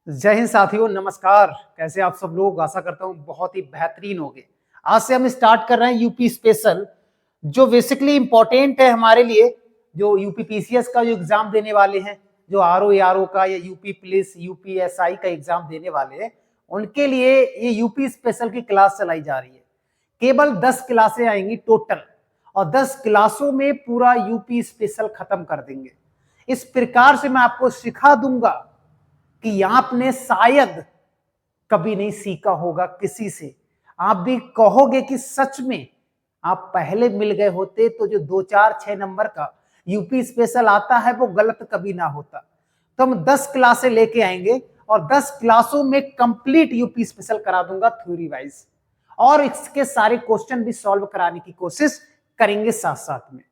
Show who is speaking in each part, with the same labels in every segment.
Speaker 1: जय हिंद साथियों, नमस्कार। कैसे आप सब लोग? आशा करता हूँ बहुत ही बेहतरीन होंगे। आज से हम स्टार्ट कर रहे हैं यूपी स्पेशल, जो बेसिकली इंपॉर्टेंट है हमारे लिए। जो यूपी पीसीएस का जो एग्जाम देने वाले हैं, जो आरओ एआरओ का या यूपी पुलिस यूपीएसआई का एग्जाम देने वाले हैं, उनके लिए ये यूपी स्पेशल की क्लास चलाई जा रही है। केवल 10 क्लासें आएंगी टोटल, और 10 क्लासों में पूरा यूपी स्पेशल खत्म कर देंगे। इस प्रकार से मैं आपको सिखा दूंगा कि आपने शायद कभी नहीं सीखा होगा किसी से। आप भी कहोगे कि सच में आप पहले मिल गए होते तो जो 2 4 6 नंबर का यूपी स्पेशल आता है वो गलत कभी ना होता। तो हम 10 क्लासें लेके आएंगे और 10 क्लासों में कंप्लीट यूपी स्पेशल करा दूंगा थ्योरी वाइज, और इसके सारे क्वेश्चन भी सॉल्व कराने की कोशिश करेंगे साथ साथ में।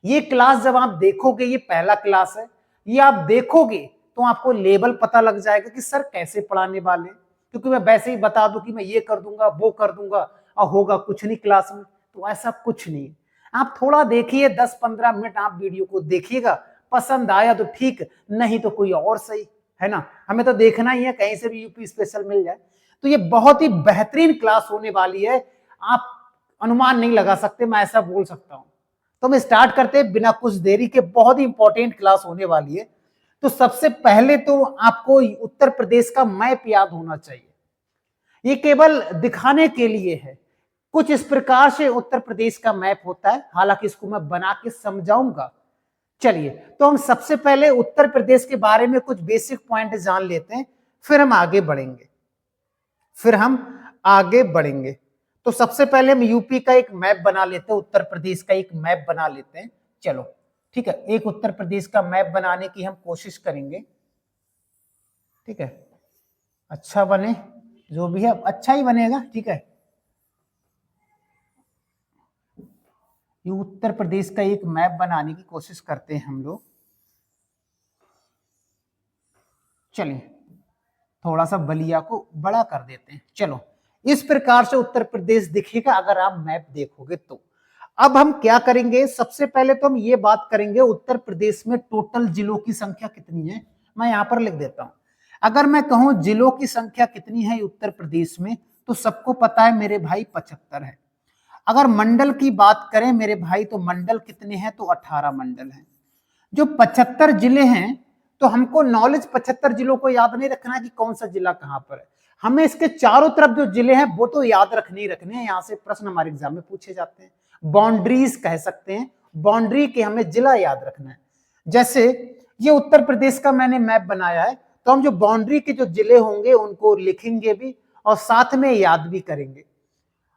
Speaker 1: ये क्लास जब आप देखोगे, ये पहला क्लास है, ये आप देखोगे तो आपको लेवल पता लग जाएगा कि सर कैसे पढ़ाने वाले। क्योंकि मैं वैसे ही बता दूं कि मैं ये कर दूंगा वो कर दूंगा और होगा कुछ नहीं क्लास में, तो ऐसा कुछ नहीं। आप थोड़ा देखिए, 10 15 मिनट आप वीडियो को देखिएगा, पसंद आया तो ठीक, नहीं तो कोई और सही, है ना। हमें तो देखना ही है, कहीं से भी यूपी स्पेशल मिल जाए। तो ये बहुत ही बेहतरीन क्लास होने वाली है, आप अनुमान नहीं लगा सकते, मैं ऐसा बोल सकता हूं। तो हम स्टार्ट करते हैं बिना कुछ देरी के। बहुत ही इंपॉर्टेंट क्लास होने वाली है। तो सबसे पहले तो आपको उत्तर प्रदेश का मैप याद होना चाहिए। ये केवल दिखाने के लिए है। कुछ इस प्रकार से उत्तर प्रदेश का मैप होता है, हालांकि इसको मैं बना के समझाऊंगा। चलिए, तो हम सबसे पहले उत्तर प्रदेश के बारे में कुछ बेसिक पॉइंट जान लेते हैं, फिर हम आगे बढ़ेंगे। तो सबसे पहले हम यूपी का एक मैप बना लेते हैं, उत्तर प्रदेश का एक मैप बना लेते हैं। चलो ठीक है, एक उत्तर प्रदेश का मैप बनाने की हम कोशिश करेंगे। ठीक है, अच्छा बने, जो भी है अच्छा ही बनेगा। ठीक है, ये उत्तर प्रदेश का एक मैप बनाने की कोशिश करते हैं हम लोग। चलिए, थोड़ा सा बलिया को बड़ा कर देते हैं। चलो, इस प्रकार से उत्तर प्रदेश दिखेगा अगर आप मैप देखोगे तो। अब हम क्या करेंगे, सबसे पहले तो हम ये बात करेंगे उत्तर प्रदेश में टोटल जिलों की संख्या कितनी है। मैं यहां पर लिख देता हूं। अगर मैं कहूं जिलों की संख्या कितनी है उत्तर प्रदेश में, तो सबको पता है मेरे भाई 75 है। अगर मंडल की बात करें मेरे भाई, तो मंडल कितने हैं, तो 18 मंडल हैं। जो 75 जिले हैं, तो हमको नॉलेज 75 जिलों को याद नहीं रखना है कि कौन सा जिला कहां पर है। हमें इसके चारों तरफ जो जिले हैं वो तो याद रखने ही रखने हैं। यहां से प्रश्न हमारे एग्जाम में पूछे जाते हैं। बाउंड्रीज कह सकते हैं, बाउंड्री के हमें जिला याद रखना है। जैसे ये उत्तर प्रदेश का मैंने मैप बनाया है, तो हम जो बाउंड्री के जो जिले होंगे उनको लिखेंगे भी और साथ में याद भी करेंगे।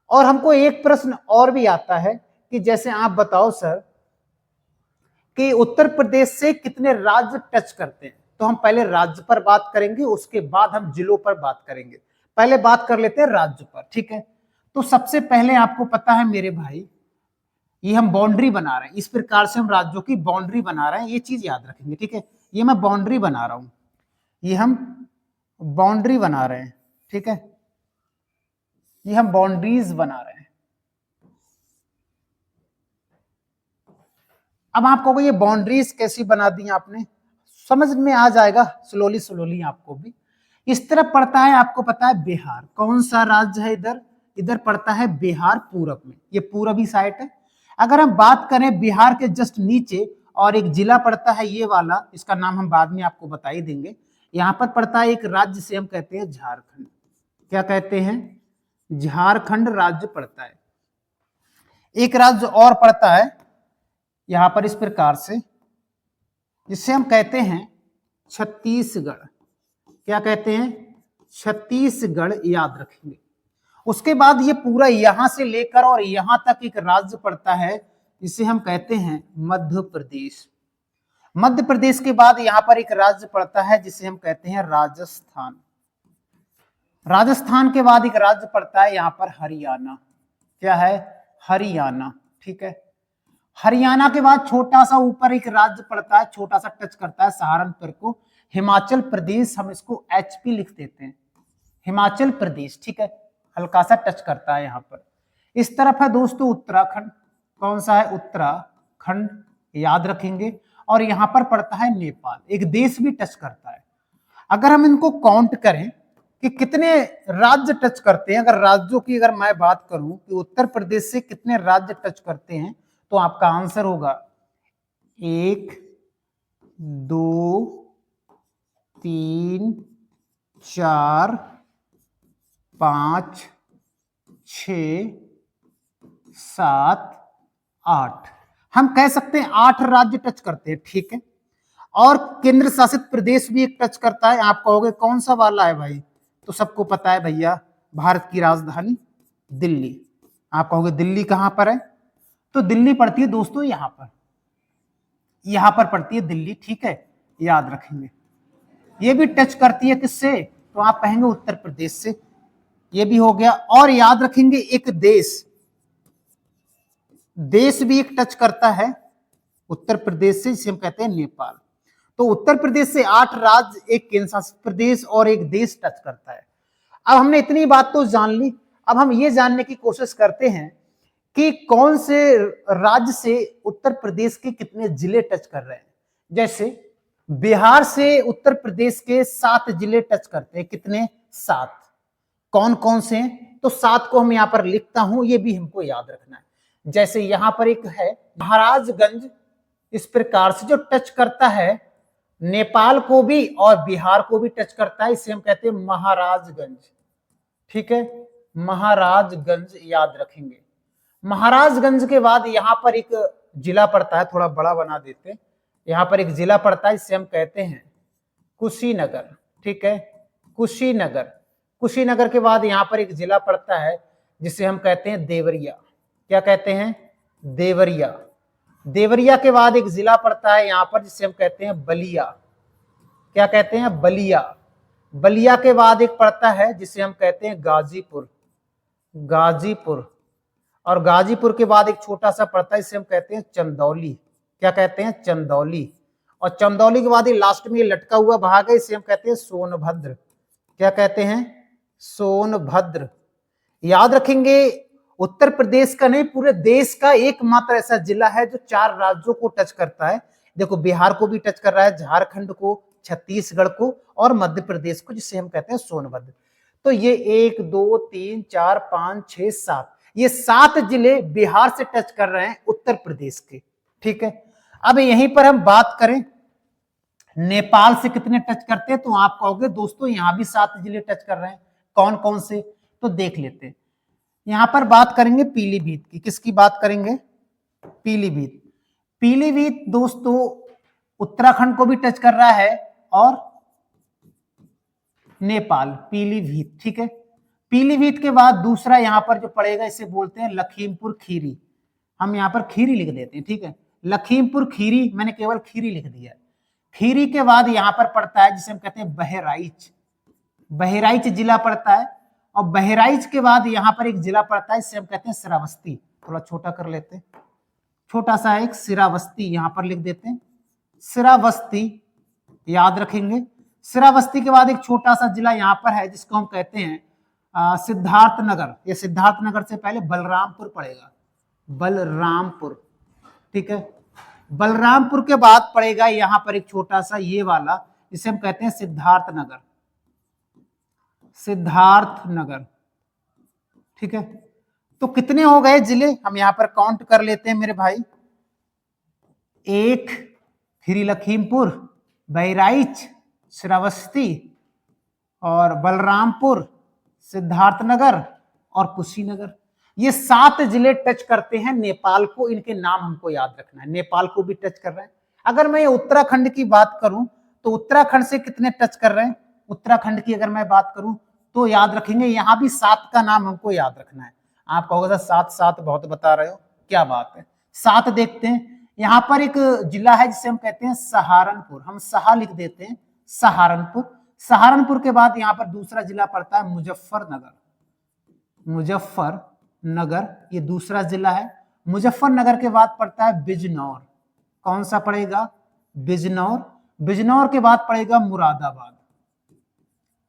Speaker 1: और हमको एक प्रश्न और भी आता है कि जैसे आप बताओ सर कि उत्तर प्रदेश से कितने राज्य टच करते हैं, तो हम पहले राज्य पर बात करेंगे, उसके बाद हम जिलों पर बात करेंगे। पहले बात कर लेते हैं राज्य पर। ठीक है, तो सबसे पहले आपको पता है मेरे भाई, ये हम बाउंड्री बना रहे हैं, इस प्रकार से हम राज्यों की बाउंड्री बना रहे हैं, ये चीज याद रखेंगे। ठीक है, ये मैं बाउंड्री बना रहा हूं, ये हम बाउंड्री बना रहे हैं। ठीक है, ये हम बाउंड्रीज बना रहे हैं। अब आप कहोगे ये बाउंड्रीज कैसी बना दी आपने, समझ में आ जाएगा स्लोली स्लोली आपको भी। इस तरफ पड़ता है, आपको पता है बिहार, कौन सा राज्य है इधर, इधर पड़ता है बिहार पूरब में, ये पूरबी साइड है। अगर हम बात करें बिहार के जस्ट नीचे और एक जिला पड़ता है ये वाला, इसका नाम हम बाद में आपको बता ही देंगे। यहाँ पर पड़ता है एक राज्य, से हम कहते हैं झारखंड। क्या कहते हैं, झारखंड राज्य पड़ता है। एक राज्य और पड़ता है यहां पर इस प्रकार से, जिससे हम कहते हैं छत्तीसगढ़। क्या कहते हैं, छत्तीसगढ़, याद रखेंगे। उसके बाद ये पूरा यहां से लेकर और यहां तक एक राज्य पड़ता है, जिसे हम कहते हैं मध्य प्रदेश। मध्य प्रदेश के बाद यहां पर एक राज्य पड़ता है जिसे हम कहते हैं राजस्थान। राजस्थान के बाद एक राज्य पड़ता है यहां पर हरियाणा। क्या है, हरियाणा। ठीक है, हरियाणा के बाद छोटा सा ऊपर एक राज्य पड़ता है, छोटा सा टच करता है सहारनपुर को, हिमाचल प्रदेश। हम इसको एचपी लिख देते हैं, हिमाचल प्रदेश। ठीक है, हल्का सा टच करता है यहां पर। इस तरफ है दोस्तों उत्तराखंड, कौन सा है, उत्तराखंड, याद रखेंगे। और यहां पर पड़ता है नेपाल, एक देश भी टच करता है। अगर हम इनको काउंट करें कि कितने राज्य टच करते हैं, अगर राज्यों की अगर मैं बात करूं कि उत्तर प्रदेश से कितने राज्य टच करते हैं, तो आपका आंसर होगा 1 2 3 4 5 6 7 8। हम कह सकते हैं 8 राज्य टच करते हैं, ठीक है। और केंद्र शासित प्रदेश भी एक टच करता है। आप कहोगे कौन सा वाला है भाई, तो सबको पता है भैया, भारत की राजधानी दिल्ली। आप कहोगे दिल्ली कहां पर है, तो दिल्ली पड़ती है दोस्तों यहां पर पड़ती है दिल्ली, ठीक है, याद रखेंगे। ये भी टच करती है किससे, तो आप कहेंगे उत्तर प्रदेश से, ये भी हो गया। और याद रखेंगे एक देश भी एक टच करता है उत्तर प्रदेश से, जिसे हम कहते हैं नेपाल। तो उत्तर प्रदेश से 8 राज्य, एक केंद्र शासित प्रदेश और एक देश टच करता है। अब हमने इतनी बात तो जान ली, अब हम ये जानने की कोशिश करते हैं कि कौन से राज्य से उत्तर प्रदेश के कितने जिले टच कर रहे हैं। जैसे बिहार से उत्तर प्रदेश के 7 जिले टच करते हैं, कितने, 7। कौन कौन से हैं, तो 7 को हम यहां पर लिखता हूं, ये भी हमको याद रखना है। जैसे यहां पर एक है महाराजगंज, इस प्रकार से जो टच करता है नेपाल को भी और बिहार को भी टच करता है, इसे हम कहते हैं महाराजगंज, ठीक है, महाराजगंज याद रखेंगे। महाराजगंज के बाद यहां पर एक जिला पड़ता है, थोड़ा बड़ा बना देते हैं, यहां पर एक जिला पड़ता है, इसे हम कहते हैं कुशीनगर, ठीक है, कुशीनगर। कुशीनगर के बाद यहां पर एक जिला पड़ता है जिसे हम कहते हैं देवरिया। क्या कहते हैं, देवरिया। देवरिया के बाद एक जिला पड़ता है यहां पर जिसे हम कहते हैं बलिया। क्या कहते हैं, बलिया। बलिया के बाद एक पड़ता है जिसे हम कहते हैं गाजीपुर, गाजीपुर। और गाजीपुर के बाद एक छोटा सा पड़ता है जिसे हम कहते हैं चंदौली। क्या कहते हैं, चंदौली। और चंदौली के बाद ये लास्ट में ये लटका हुआ भाग है, इसे हम कहते हैं सोनभद्र। क्या कहते हैं, सोनभद्र। याद रखेंगे उत्तर प्रदेश का नहीं, पूरे देश का एकमात्र ऐसा जिला है जो 4 राज्यों को टच करता है। देखो बिहार को भी टच कर रहा है, झारखंड को, छत्तीसगढ़ को और मध्य प्रदेश को, जिसे हम कहते हैं सोनभद्र। तो ये 1 2 3 4 5 6 7, ये 7 जिले बिहार से टच कर रहे हैं उत्तर प्रदेश के, ठीक है। अब यहीं पर हम बात करें नेपाल से कितने टच करते हैं, तो आप कहोगे दोस्तों यहां भी 7 जिले टच कर रहे हैं। कौन कौन से, तो देख लेते हैं। यहां पर बात करेंगे पीलीभीत की। किसकी बात करेंगे, पीलीभीत। पीलीभीत दोस्तों उत्तराखंड को भी टच कर रहा है और नेपाल, पीलीभीत, ठीक है। पीलीभीत के बाद दूसरा यहां पर जो पड़ेगा इसे बोलते हैं लखीमपुर खीरी। हम यहां पर खीरी लिख देते हैं, ठीक है, लखीमपुर खीरी, मैंने केवल खीरी लिख दिया। खीरी के बाद यहां पर पड़ता है जिसे हम कहते हैं बहराइच, बहराइच जिला पड़ता है। और बहराइच के बाद यहां पर एक जिला पड़ता है, इसे हम कहते हैं श्रावस्ती। थोड़ा छोटा कर लेते हैं, छोटा सा एक श्रावस्ती यहां पर लिख देते हैं, श्रावस्ती याद रखेंगे। श्रावस्ती के बाद एक छोटा सा जिला यहां पर है जिसको हम कहते हैं सिद्धार्थनगर। ये सिद्धार्थनगर से पहले बलरामपुर पड़ेगा, बलरामपुर, ठीक है। बलरामपुर के बाद पड़ेगा यहां पर एक छोटा सा ये वाला, जिसे हम कहते हैं सिद्धार्थनगर, सिद्धार्थनगर, ठीक है। तो कितने हो गए जिले, हम यहां पर काउंट कर लेते हैं मेरे भाई। 1 खीरी लखीमपुर, बहराइच, श्रावस्ती और बलरामपुर, सिद्धार्थनगर और कुशीनगर। ये 7 जिले टच करते हैं नेपाल को, इनके नाम हमको याद रखना है। नेपाल को भी टच कर रहे हैं। अगर मैं उत्तराखंड की बात करूं तो उत्तराखंड से कितने टच कर रहे हैं, उत्तराखंड की अगर मैं बात करूं तो याद रखेंगे यहां भी 7 का नाम हमको याद रखना है। आप कहोगे सर 7 बहुत बता रहे हो, क्या बात है। 7 देखते हैं। यहां पर एक जिला है जिसे हम कहते हैं सहारनपुर, हम सहा लिख देते हैं, सहारनपुर। सहारनपुर के बाद यहां पर दूसरा जिला पड़ता है मुजफ्फरनगर, मुजफ्फरनगर ये दूसरा जिला है। मुजफ्फरनगर के बाद पड़ता है बिजनौर। कौन सा पड़ेगा, बिजनौर। बिजनौर के बाद पड़ेगा मुरादाबाद,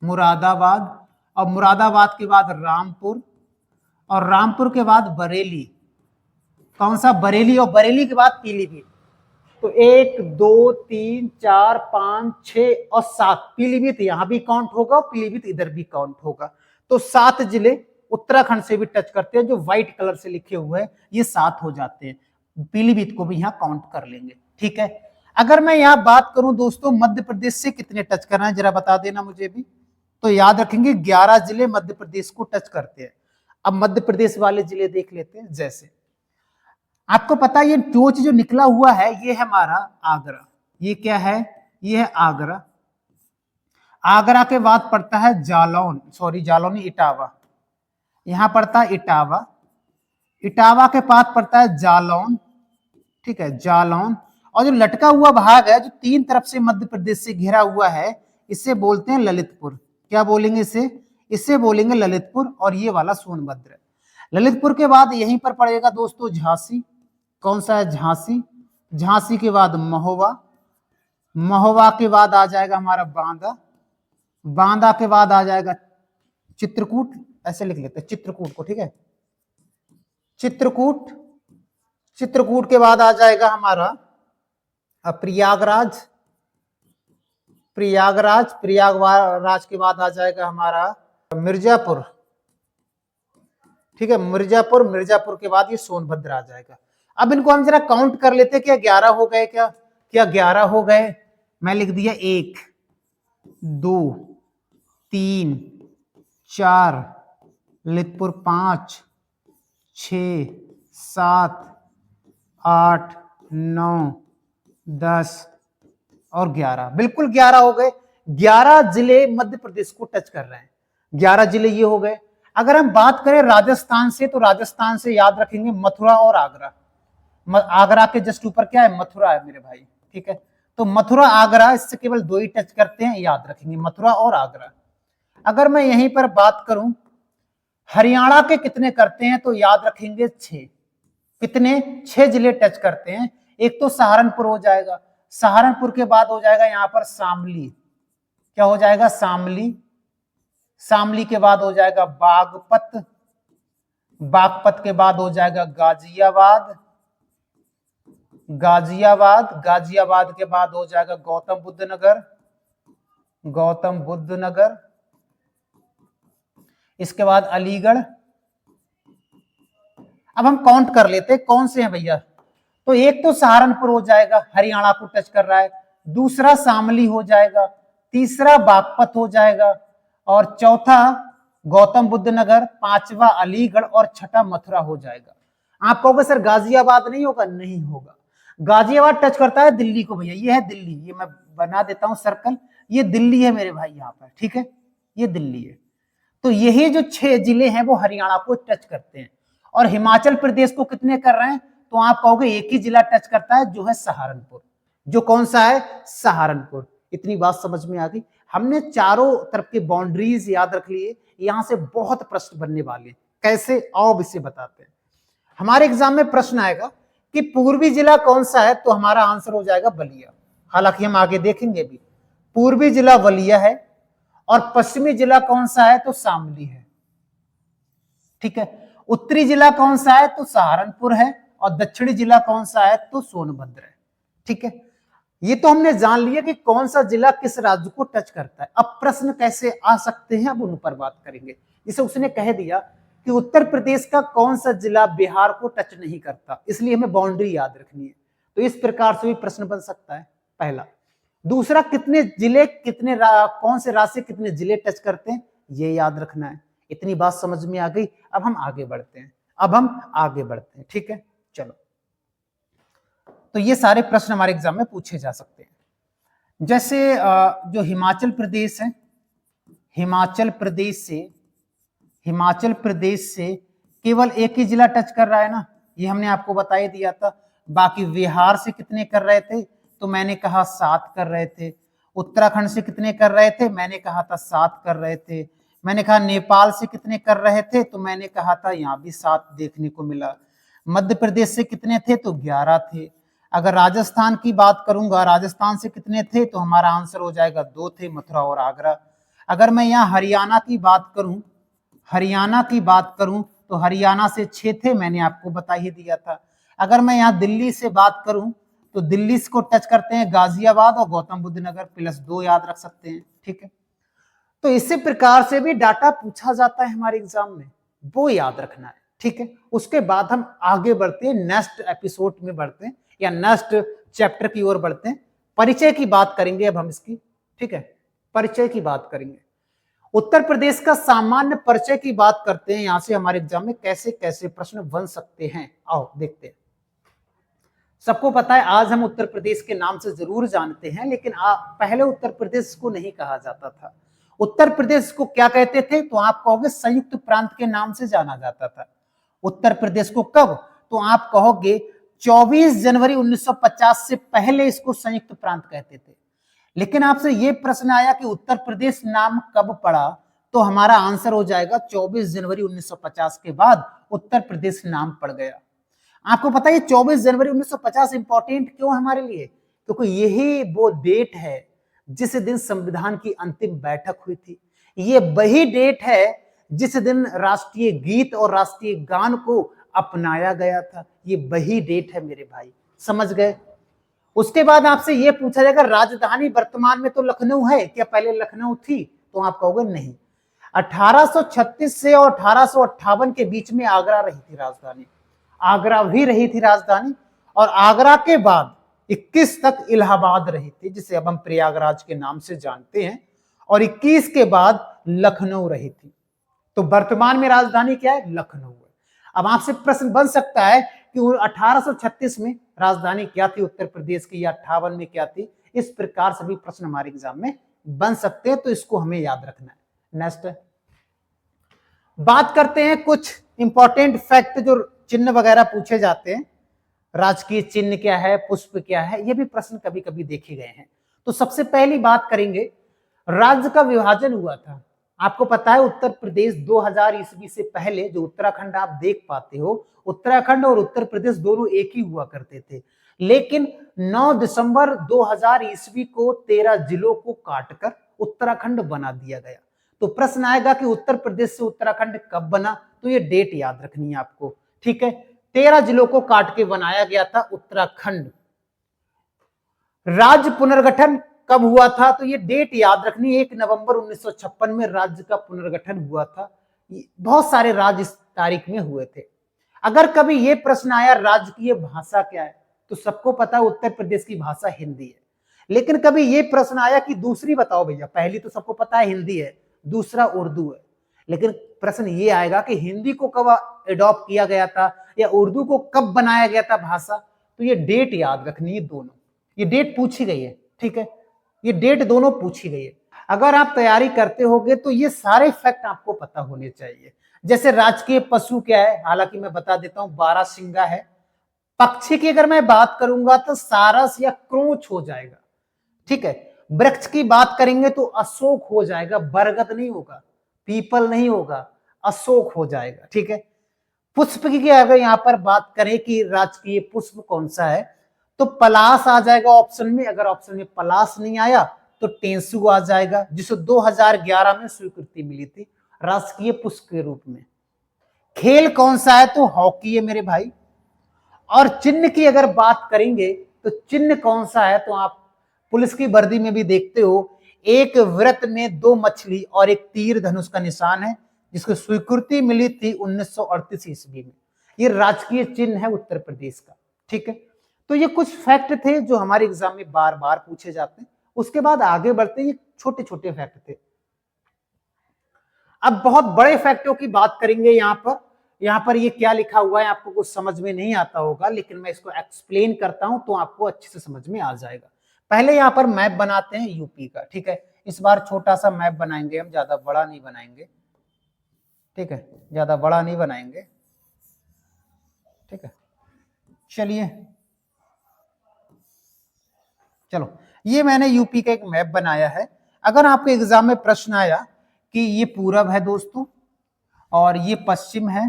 Speaker 1: मुरादाबाद। और मुरादाबाद के बाद रामपुर, और रामपुर के बाद बरेली। कौन सा, बरेली। और बरेली के बाद पीलीभीत। तो 1 2 3 4 5 6 और 7 पीलीभीत यहां भी काउंट होगा, पीलीभीत इधर भी काउंट होगा। तो 7 जिले उत्तराखंड से भी टच करते हैं, जो व्हाइट कलर से लिखे हुए हैं ये 7 हो जाते हैं। पीलीभीत को भी यहां काउंट कर लेंगे, ठीक है। अगर मैं यहां बात करूं दोस्तों मध्य प्रदेश से कितने टच करना है जरा बता देना मुझे भी। तो याद रखेंगे 11 जिले मध्य प्रदेश को टच करते हैं। अब मध्य प्रदेश वाले जिले देख लेते हैं। जैसे आपको पता है ये टोच जो निकला हुआ है ये है हमारा आगरा। ये क्या है? ये है आगरा। आगरा के बाद पड़ता है जालौन, सॉरी जालौन नहीं, इटावा। यहां पड़ता है इटावा। इटावा के बाद पड़ता है जालौन, ठीक है, जालौन। और जो लटका हुआ भाग है जो 3 तरफ से मध्य प्रदेश से घिरा हुआ है इसे बोलते हैं ललितपुर। क्या बोलेंगे इसे? इसे बोलेंगे ललितपुर। और ये वाला सोनभद्र। ललितपुर के बाद यहीं पर पड़ेगा दोस्तों झांसी। कौन सा है? झांसी। झांसी के बाद महोबा। महोबा के बाद आ जाएगा हमारा बांदा। बांदा के बाद आ जाएगा चित्रकूट, ऐसे लिख लेते हैं चित्रकूट को, ठीक है, चित्रकूट। चित्रकूट के बाद आ जाएगा हमारा प्रयागराज। प्रयागराज। प्रयागराज के बाद आ जाएगा हमारा मिर्जापुर, ठीक है, मिर्जापुर। मिर्जापुर के बाद ये सोनभद्र आ जाएगा। अब इनको हम जरा काउंट कर लेते हैं। क्या 11 हो गए? क्या 11 हो गए? मैं लिख दिया 1 2 3 4, ललितपुर 5 6 7 8 9 10 और 11। बिल्कुल 11 हो गए। 11 जिले मध्य प्रदेश को टच कर रहे हैं। 11 जिले ये हो गए। अगर हम बात करें राजस्थान से तो राजस्थान से याद रखेंगे मथुरा और आगरा। आगरा के जस्ट ऊपर क्या है? मथुरा है मेरे भाई, ठीक है। तो मथुरा आगरा, इससे केवल 2 ही टच करते हैं, याद रखेंगे मथुरा और आगरा। अगर मैं यहीं पर बात करूं हरियाणा के कितने करते हैं तो याद रखेंगे 6। कितने? 6 जिले टच करते हैं। एक तो सहारनपुर हो जाएगा। सहारनपुर के बाद हो जाएगा यहां पर शामली। क्या हो जाएगा? शामली। शामली के बाद हो जाएगा बागपत। बागपत के बाद हो जाएगा गाजियाबाद। गाजियाबाद। गाजियाबाद के बाद हो जाएगा गौतम बुद्ध नगर। गौतम बुद्ध नगर। इसके बाद अलीगढ़। अब हम काउंट कर लेते हैं कौन से हैं भैया। तो एक तो सहारनपुर हो जाएगा, हरियाणा को टच कर रहा है। दूसरा शामली हो जाएगा। तीसरा बागपत हो जाएगा। और चौथा गौतम बुद्ध नगर। पांचवा अलीगढ़ और छठा मथुरा हो जाएगा। आप कहोगे सर गाजियाबाद नहीं होगा? नहीं होगा। गाजियाबाद टच करता है दिल्ली को भैया। ये है दिल्ली। ये मैं बना देता हूं सर्कल। ये दिल्ली है मेरे भाई यहाँ पर, ठीक है, ये दिल्ली है। तो यही जो 6 जिले हैं वो हरियाणा को टच करते हैं। और हिमाचल प्रदेश को कितने कर रहे हैं? तो आप कहोगे एक ही जिला टच करता है, जो है सहारनपुर। जो कौन सा है? सहारनपुर। इतनी बात समझ में आ गई। हमने चारों तरफ के बाउंड्रीज याद रख लिए। यहां से बहुत प्रश्न बनने वाले। कैसे? आओ इसे बताते हैं। हमारे एग्जाम में प्रश्न आएगा कि पूर्वी जिला कौन सा है, तो हमारा आंसर हो जाएगा बलिया। हालांकि हम आगे देखेंगे भी। पूर्वी जिला बलिया है। और पश्चिमी जिला कौन सा है? तो शामली है, ठीक है। उत्तरी जिला कौन सा है? तो सहारनपुर है। और दक्षिणी जिला कौन सा है? तो सोनभद्र है, ठीक है। ये तो हमने जान लिया कि कौन सा जिला किस राज्य को टच करता है। अब प्रश्न कैसे आ सकते हैं, अब उन पर बात करेंगे। जैसे उसने कह दिया कि उत्तर प्रदेश का कौन सा जिला बिहार को टच नहीं करता, इसलिए हमें बाउंड्री याद रखनी है। तो इस प्रकार से भी प्रश्न बन सकता है, पहला। दूसरा, कितने जिले कौन से राज्य कितने जिले टच करते हैं, ये याद रखना है। इतनी बात समझ में आ गई। अब हम आगे बढ़ते हैं, ठीक है। चलो, तो ये सारे प्रश्न हमारे एग्जाम में पूछे जा सकते हैं। जैसे जो हिमाचल प्रदेश है, हिमाचल प्रदेश से केवल एक ही जिला टच कर रहा है ना, ये हमने आपको बता ही दिया था। बाकी बिहार से कितने कर रहे थे, तो मैंने कहा 7 कर रहे थे। उत्तराखंड से कितने कर रहे थे, मैंने कहा था 7 कर रहे थे। मैंने कहा नेपाल से कितने कर रहे थे, तो मैंने कहा था यहाँ भी 7 देखने को मिला। मध्य प्रदेश से कितने थे, तो 11 थे। अगर राजस्थान की बात करूंगा, राजस्थान से कितने थे, तो हमारा आंसर हो जाएगा 2 थे, मथुरा और आगरा। अगर मैं यहाँ हरियाणा की बात करूं तो हरियाणा से 6 थे, मैंने आपको बता ही दिया था। अगर मैं यहाँ दिल्ली से बात करूं तो दिल्ली को टच करते हैं, गाजियाबाद और गौतम बुद्ध नगर +2 याद रख सकते हैं। ठीक है, तो इसी प्रकार से भी डाटा पूछा जाता है हमारे एग्जाम में, वो याद रखना है। ठीक है, उसके बाद हम आगे बढ़ते हैं, नेक्स्ट एपिसोड में बढ़ते हैं या नेक्स्ट चैप्टर की ओर बढ़ते हैं। परिचय की बात करेंगे अब हम इसकी। ठीक है, परिचय की बात करेंगे। उत्तर प्रदेश का सामान्य परिचय की बात करते हैं। यहां से हमारे एग्जाम में कैसे कैसे प्रश्न बन सकते हैं, आओ देखते हैं। सबको पता है आज हम उत्तर प्रदेश के नाम से जरूर जानते हैं, लेकिन पहले उत्तर प्रदेश को नहीं कहा जाता था। उत्तर प्रदेश को क्या कहते थे? तो आप कहोगे संयुक्त प्रांत के नाम से जाना जाता था। उत्तर प्रदेश को कब? तो आप कहोगे 24 जनवरी 1950 से पहले इसको संयुक्त प्रांत कहते थे। लेकिन आपसे यह प्रश्न आया कि उत्तर प्रदेश नाम कब पड़ा, तो हमारा आंसर हो जाएगा 24 जनवरी 1950 के बाद उत्तर प्रदेश नाम पड़ गया। आपको पता है 24 जनवरी 1950 इंपॉर्टेंट क्यों है हमारे लिए? क्योंकि यही वो डेट है जिस दिन संविधान की अंतिम बैठक हुई थी। ये वही डेट है जिस दिन राष्ट्रीय गीत और राष्ट्रीय गान को अपनाया गया था। ये वही डेट है मेरे भाई, समझ गए? उसके बाद आपसे यह पूछा जाएगा राजधानी वर्तमान में तो लखनऊ है, क्या पहले लखनऊ थी? तो आप कहोगे नहीं। 1836 से और 1858 के बीच में आगरा रही थी राजधानी, आगरा भी रही थी राजधानी, और आगरा के बाद 21 तक इलाहाबाद रही थी, जिसे अब हम प्रयागराज के नाम से जानते हैं, और 21 के बाद लखनऊ रही थी। तो वर्तमान में राजधानी क्या है? लखनऊ है। अब आपसे प्रश्न बन सकता है कि 1836 में राजधानी क्या थी उत्तर प्रदेश की, या 58 में क्या थी? इस प्रकार सभी प्रश्न हमारे एग्जाम में बन सकते हैं, तो इसको हमें याद रखना है। नेक्स्ट बात करते हैं कुछ इंपॉर्टेंट फैक्ट, जो चिन्ह वगैरह पूछे जाते हैं। राजकीय चिन्ह क्या है, पुष्प क्या है, ये भी प्रश्न कभी कभी देखे गए हैं। तो सबसे पहली बात करेंगे, राज्य का विभाजन हुआ था। आपको पता है उत्तर प्रदेश 2000 ईस्वी से पहले जो उत्तराखंड आप देख पाते हो, उत्तराखंड और उत्तर प्रदेश दोनों एक ही हुआ करते थे। लेकिन 9 दिसंबर 2000 ईस्वी को 13 जिलों को काटकर उत्तराखंड बना दिया गया। तो प्रश्न आएगा कि उत्तर प्रदेश से उत्तराखंड कब बना? तो ये डेट याद रखनी है आपको। ठीक है, 13 जिलों को काट के बनाया गया था उत्तराखंड। राज्य पुनर्गठन कब हुआ था? तो ये डेट याद रखनी है, 1 नवंबर 1956 में राज्य का पुनर्गठन हुआ था। बहुत सारे राज्य इस तारीख में हुए थे। अगर कभी ये प्रश्न आया राज्य की ये भाषा क्या है, तो सबको पता है उत्तर प्रदेश की भाषा हिंदी है। लेकिन कभी ये प्रश्न आया कि दूसरी बताओ भैया, पहली तो सबको पता है हिंदी है, दूसरा उर्दू है। लेकिन प्रश्न ये आएगा कि हिंदी को कब एडॉप्ट किया गया था या उर्दू को कब बनाया गया था भाषा, तो ये डेट याद रखनी है दोनों। ये डेट पूछी गई है। ठीक है, ये डेट दोनों पूछी गई है। अगर आप तैयारी करते होगे तो ये सारे फैक्ट आपको पता होने चाहिए। जैसे राजकीय पशु क्या है, हालांकि मैं बता देता हूं, बारहसिंगा है। पक्षी की अगर मैं बात करूंगा तो सारस या क्रोच हो जाएगा। ठीक है, वृक्ष की बात करेंगे तो अशोक हो जाएगा, बरगद नहीं होगा, पीपल नहीं होगा, अशोक हो जाएगा। ठीक है, पुष्प की अगर यहां पर बात करें कि राजकीय पुष्प कौन सा है, तो पलाश आ जाएगा ऑप्शन में। अगर ऑप्शन में पलाश नहीं आया तो टेंसू आ जाएगा, जिसे 2011 में स्वीकृति मिली थी राजकीय पुष्प के रूप में। खेल कौन सा है? तो हॉकी है मेरे भाई। और चिन्ह की अगर बात करेंगे तो चिन्ह कौन सा है? तो आप पुलिस की वर्दी में भी देखते हो, एक वृत्त में 2 मछली और एक तीर धनुष का निशान है, जिसको स्वीकृति मिली थी 1938 ईस्वी में। ये राजकीय चिन्ह है उत्तर प्रदेश का। ठीक है, तो ये कुछ फैक्ट थे जो हमारे एग्जाम में बार बार पूछे जाते हैं। उसके बाद आगे बढ़ते हैं, ये छोटे छोटे फैक्ट थे। अब बहुत बड़े फैक्टों की बात करेंगे। यहाँ पर ये क्या लिखा हुआ है आपको कुछ समझ में नहीं आता होगा, लेकिन मैं इसको एक्सप्लेन करता हूं तो आपको अच्छे से समझ में आ जाएगा। पहले यहाँ पर मैप बनाते हैं यूपी का। ठीक है, इस बार छोटा सा मैप बनाएंगे हम, ज्यादा बड़ा नहीं बनाएंगे। ठीक है, ज्यादा बड़ा नहीं बनाएंगे। ठीक है, चलिए, चलो ये मैंने यूपी का एक मैप बनाया है। अगर आपके एग्जाम में प्रश्न आया कि ये पूरब है दोस्तों, और ये पश्चिम है,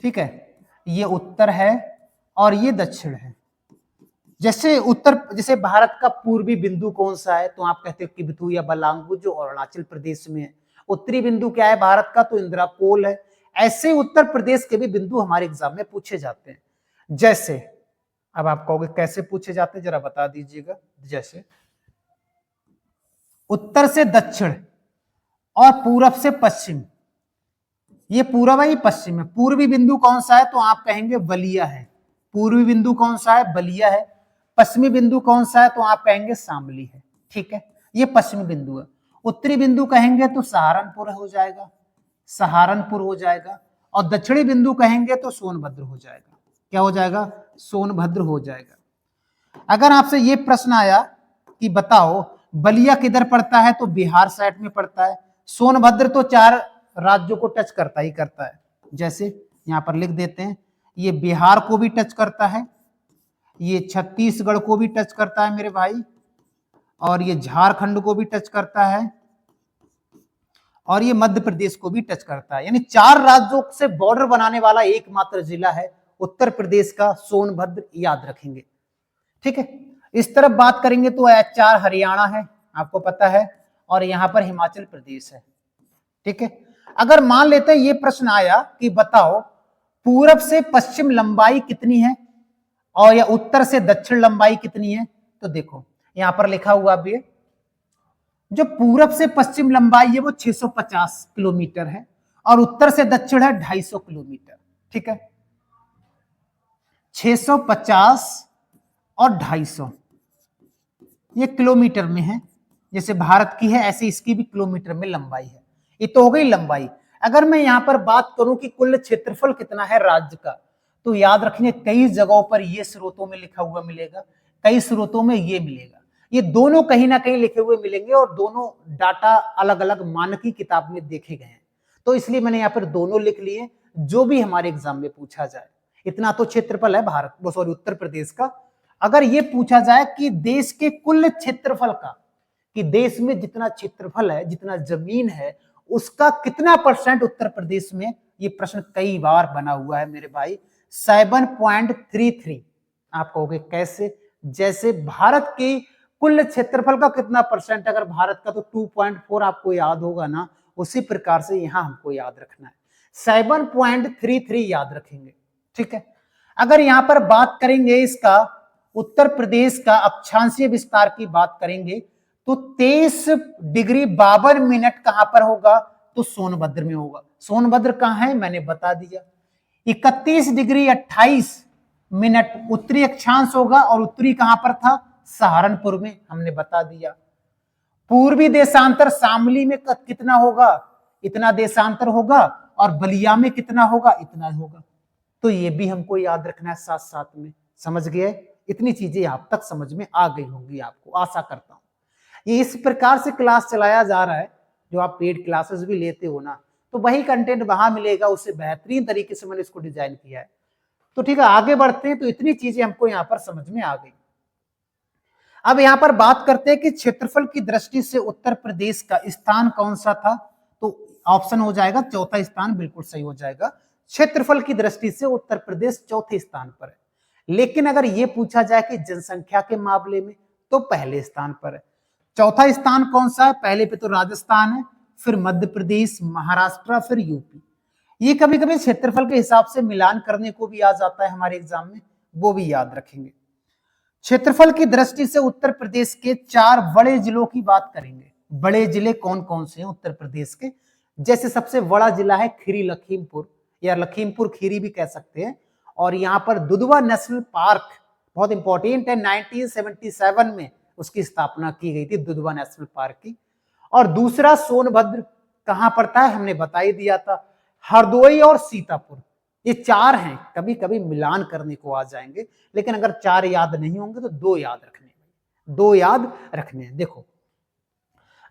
Speaker 1: ठीक है, ये उत्तर है और ये दक्षिण है। जैसे भारत का पूर्वी बिंदु कौन सा है? तो आप कहते हो किबिथु या बलांगू, जो अरुणाचल प्रदेश में है। उत्तरी बिंदु क्या है भारत का? तो इंदिराकोल है। ऐसे उत्तर प्रदेश के भी बिंदु हमारे एग्जाम में पूछे जाते हैं। जैसे अब आप कहोगे कैसे पूछे जाते, जरा बता दीजिएगा। जैसे उत्तर से दक्षिण और पूरब से पश्चिम, ये पूरब है, ये पश्चिम है। पूर्वी बिंदु कौन सा है, तो आप कहेंगे बलिया है। पूर्वी बिंदु कौन सा है, बलिया है। पश्चिमी बिंदु कौन सा है, तो आप कहेंगे शामली है। ठीक है, ये पश्चिमी बिंदु है। उत्तरी बिंदु कहेंगे तो सहारनपुर हो जाएगा, सहारनपुर हो जाएगा। और दक्षिणी बिंदु कहेंगे तो सोनभद्र हो जाएगा। क्या हो जाएगा, सोनभद्र हो जाएगा। अगर आपसे ये प्रश्न आया कि बताओ बलिया किधर पड़ता है, तो बिहार साइड में पड़ता है। सोनभद्र तो 4 राज्यों को टच करता ही करता है। जैसे यहां पर लिख देते हैं, ये बिहार को भी टच करता है, ये छत्तीसगढ़ को भी टच करता है मेरे भाई, और ये झारखंड को भी टच करता है, और ये मध्य प्रदेश को भी टच करता है। यानी 4 राज्यों से बॉर्डर बनाने वाला एकमात्र जिला है उत्तर प्रदेश का सोनभद्र, याद रखेंगे। ठीक है, इस तरफ बात करेंगे तो HR हरियाणा है, आपको पता है, और यहां पर हिमाचल प्रदेश है। ठीक है, अगर मान लेते हैं ये प्रश्न आया कि बताओ पूरब से पश्चिम लंबाई कितनी है और या उत्तर से दक्षिण लंबाई कितनी है, तो देखो यहां पर लिखा हुआ भी है, जो पूरब से पश्चिम लंबाई है वो 650 किलोमीटर है, और उत्तर से दक्षिण है 250 किलोमीटर। ठीक है, 650 और 250 ये किलोमीटर में है। जैसे भारत की है ऐसे इसकी भी किलोमीटर में लंबाई है। ये तो हो गई लंबाई। अगर मैं यहां पर बात करूं कि कुल क्षेत्रफल कितना है राज्य का, तो याद रखिए कई जगहों पर ये स्रोतों में लिखा हुआ मिलेगा, कई स्रोतों में ये मिलेगा। ये दोनों कहीं ना कहीं लिखे हुए मिलेंगे, और दोनों डाटा अलग अलग मानकी किताब में देखे गए हैं। तो इसलिए मैंने यहाँ पर दोनों लिख लिए, जो भी हमारे एग्जाम में पूछा जाए। इतना तो क्षेत्रफल है भारत, वो सॉरी उत्तर प्रदेश का। अगर ये पूछा जाए कि देश के कुल क्षेत्रफल का, कि देश में जितना क्षेत्रफल है, जितना जमीन है, उसका कितना % उत्तर प्रदेश में, ये प्रश्न कई बार बना हुआ है मेरे भाई। 7.33। आप कहोगे कैसे, जैसे भारत की कुल क्षेत्रफल का कितना % अगर भारत का, तो 2.4 आपको याद होगा ना, उसी प्रकार से यहां हमको याद रखना है 7.33 याद रखेंगे। ठीक है, अगर यहां पर बात करेंगे इसका उत्तर प्रदेश का अक्षांशीय विस्तार की बात करेंगे, तो 23 डिग्री 52 मिनट कहां पर होगा, तो सोनभद्र में होगा। सोनभद्र कहां है, मैंने बता दिया। 31 डिग्री 28 मिनट उत्तरी अक्षांश होगा, और उत्तरी कहां पर था, सहारनपुर में, हमने बता दिया। पूर्वी देशांतर शामली में कितना होगा, इतना देशांतर होगा, और बलिया में कितना होगा, इतना होगा। तो ये भी हमको याद रखना है साथ साथ में। समझ गए, इतनी चीजें आप तक समझ में आ गई होंगी, आपको आशा करता हूं। ये इस प्रकार से क्लास चलाया जा रहा है, जो आप पेड क्लासेस भी लेते हो ना, तो वही कंटेंट वहां मिलेगा, उससे बेहतरीन तरीके से मैंने इसको डिजाइन किया है। तो ठीक है, आगे बढ़ते हैं। तो इतनी चीजें हमको यहाँ पर समझ में आ गई। अब यहाँ पर बात करते हैं कि क्षेत्रफल की दृष्टि से उत्तर प्रदेश का स्थान कौन सा था, तो ऑप्शन हो जाएगा चौथा स्थान, बिल्कुल सही हो जाएगा। क्षेत्रफल की दृष्टि से उत्तर प्रदेश चौथे स्थान पर है। लेकिन अगर ये पूछा जाए कि जनसंख्या के मामले में, तो पहले स्थान पर है। चौथा स्थान कौन सा है, पहले पे तो राजस्थान है, फिर मध्य प्रदेश, महाराष्ट्र, फिर यूपी। ये कभी कभी क्षेत्रफल के हिसाब से मिलान करने को भी आ जाता है हमारे एग्जाम में, वो भी याद रखेंगे। क्षेत्रफल की दृष्टि से उत्तर प्रदेश के 4 बड़े जिलों की बात करेंगे। बड़े जिले कौन कौन से हैं उत्तर प्रदेश के, जैसे सबसे बड़ा जिला है खीरी लखीमपुर, या लखीमपुर खीरी भी कह सकते हैं। और यहाँ पर दुधवा नेशनल पार्क बहुत इंपॉर्टेंट है, 1977 में उसकी स्थापना की गई थी, दुधवा नेशनल पार्क की। और दूसरा सोनभद्र कहां पड़ता है, हमने बता ही दिया था, हरदोई और सीतापुर। ये 4 हैं, कभी कभी मिलान करने को आ जाएंगे, लेकिन अगर 4 याद नहीं होंगे तो 2 याद रखने, 2 याद रखने हैं। देखो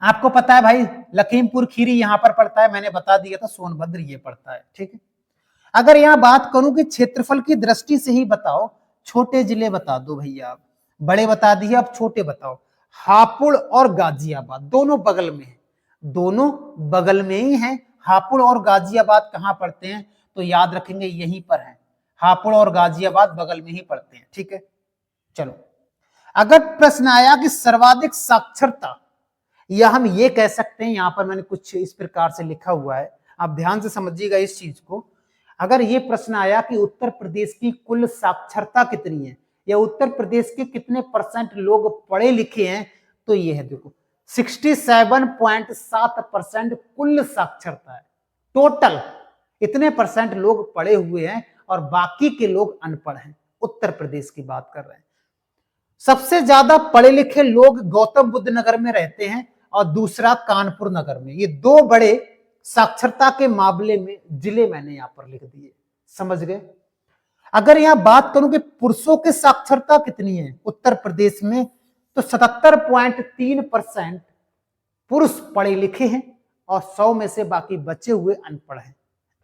Speaker 1: आपको पता है भाई, लखीमपुर खीरी यहां पर पड़ता है, मैंने बता दिया था, सोनभद्र ये पड़ता है। ठीक है, अगर यहां बात करूं कि क्षेत्रफल की दृष्टि से ही बताओ, छोटे जिले बता दो भैया, आप बड़े बता दिए, अब छोटे बताओ। हापुड़ और गाजियाबाद दोनों बगल में है, दोनों बगल में ही हैं। हापुड़ और गाजियाबाद कहां पड़ते हैं, तो याद रखेंगे यहीं पर है, हापुड़ और गाजियाबाद बगल में ही पड़ते हैं। ठीक है, चलो अगर प्रश्न आया कि सर्वाधिक साक्षरता, या हम ये कह सकते हैं, यहां पर मैंने कुछ इस प्रकार से लिखा हुआ है, आप ध्यान से समझिएगा इस चीज को। अगर ये प्रश्न आया कि उत्तर प्रदेश की कुल साक्षरता कितनी है, या उत्तर प्रदेश के कितने परसेंट लोग पढ़े लिखे हैं, तो ये है देखो 67.7% कुल साक्षरता है। टोटल इतने परसेंट लोग पढ़े हुए हैं और बाकी के लोग अनपढ़ हैं। उत्तर प्रदेश की बात कर रहे हैं। सबसे ज्यादा पढ़े लिखे लोग गौतम बुद्ध नगर में रहते हैं और दूसरा कानपुर नगर में। ये दो बड़े साक्षरता के मामले में जिले मैंने यहां पर लिख दिए, समझ गए। अगर यहां बात करूं कि पुरुषों की साक्षरता कितनी है उत्तर प्रदेश में, तो 77.3% पुरुष पढ़े लिखे हैं और 100 में से बाकी बचे हुए अनपढ़ हैं,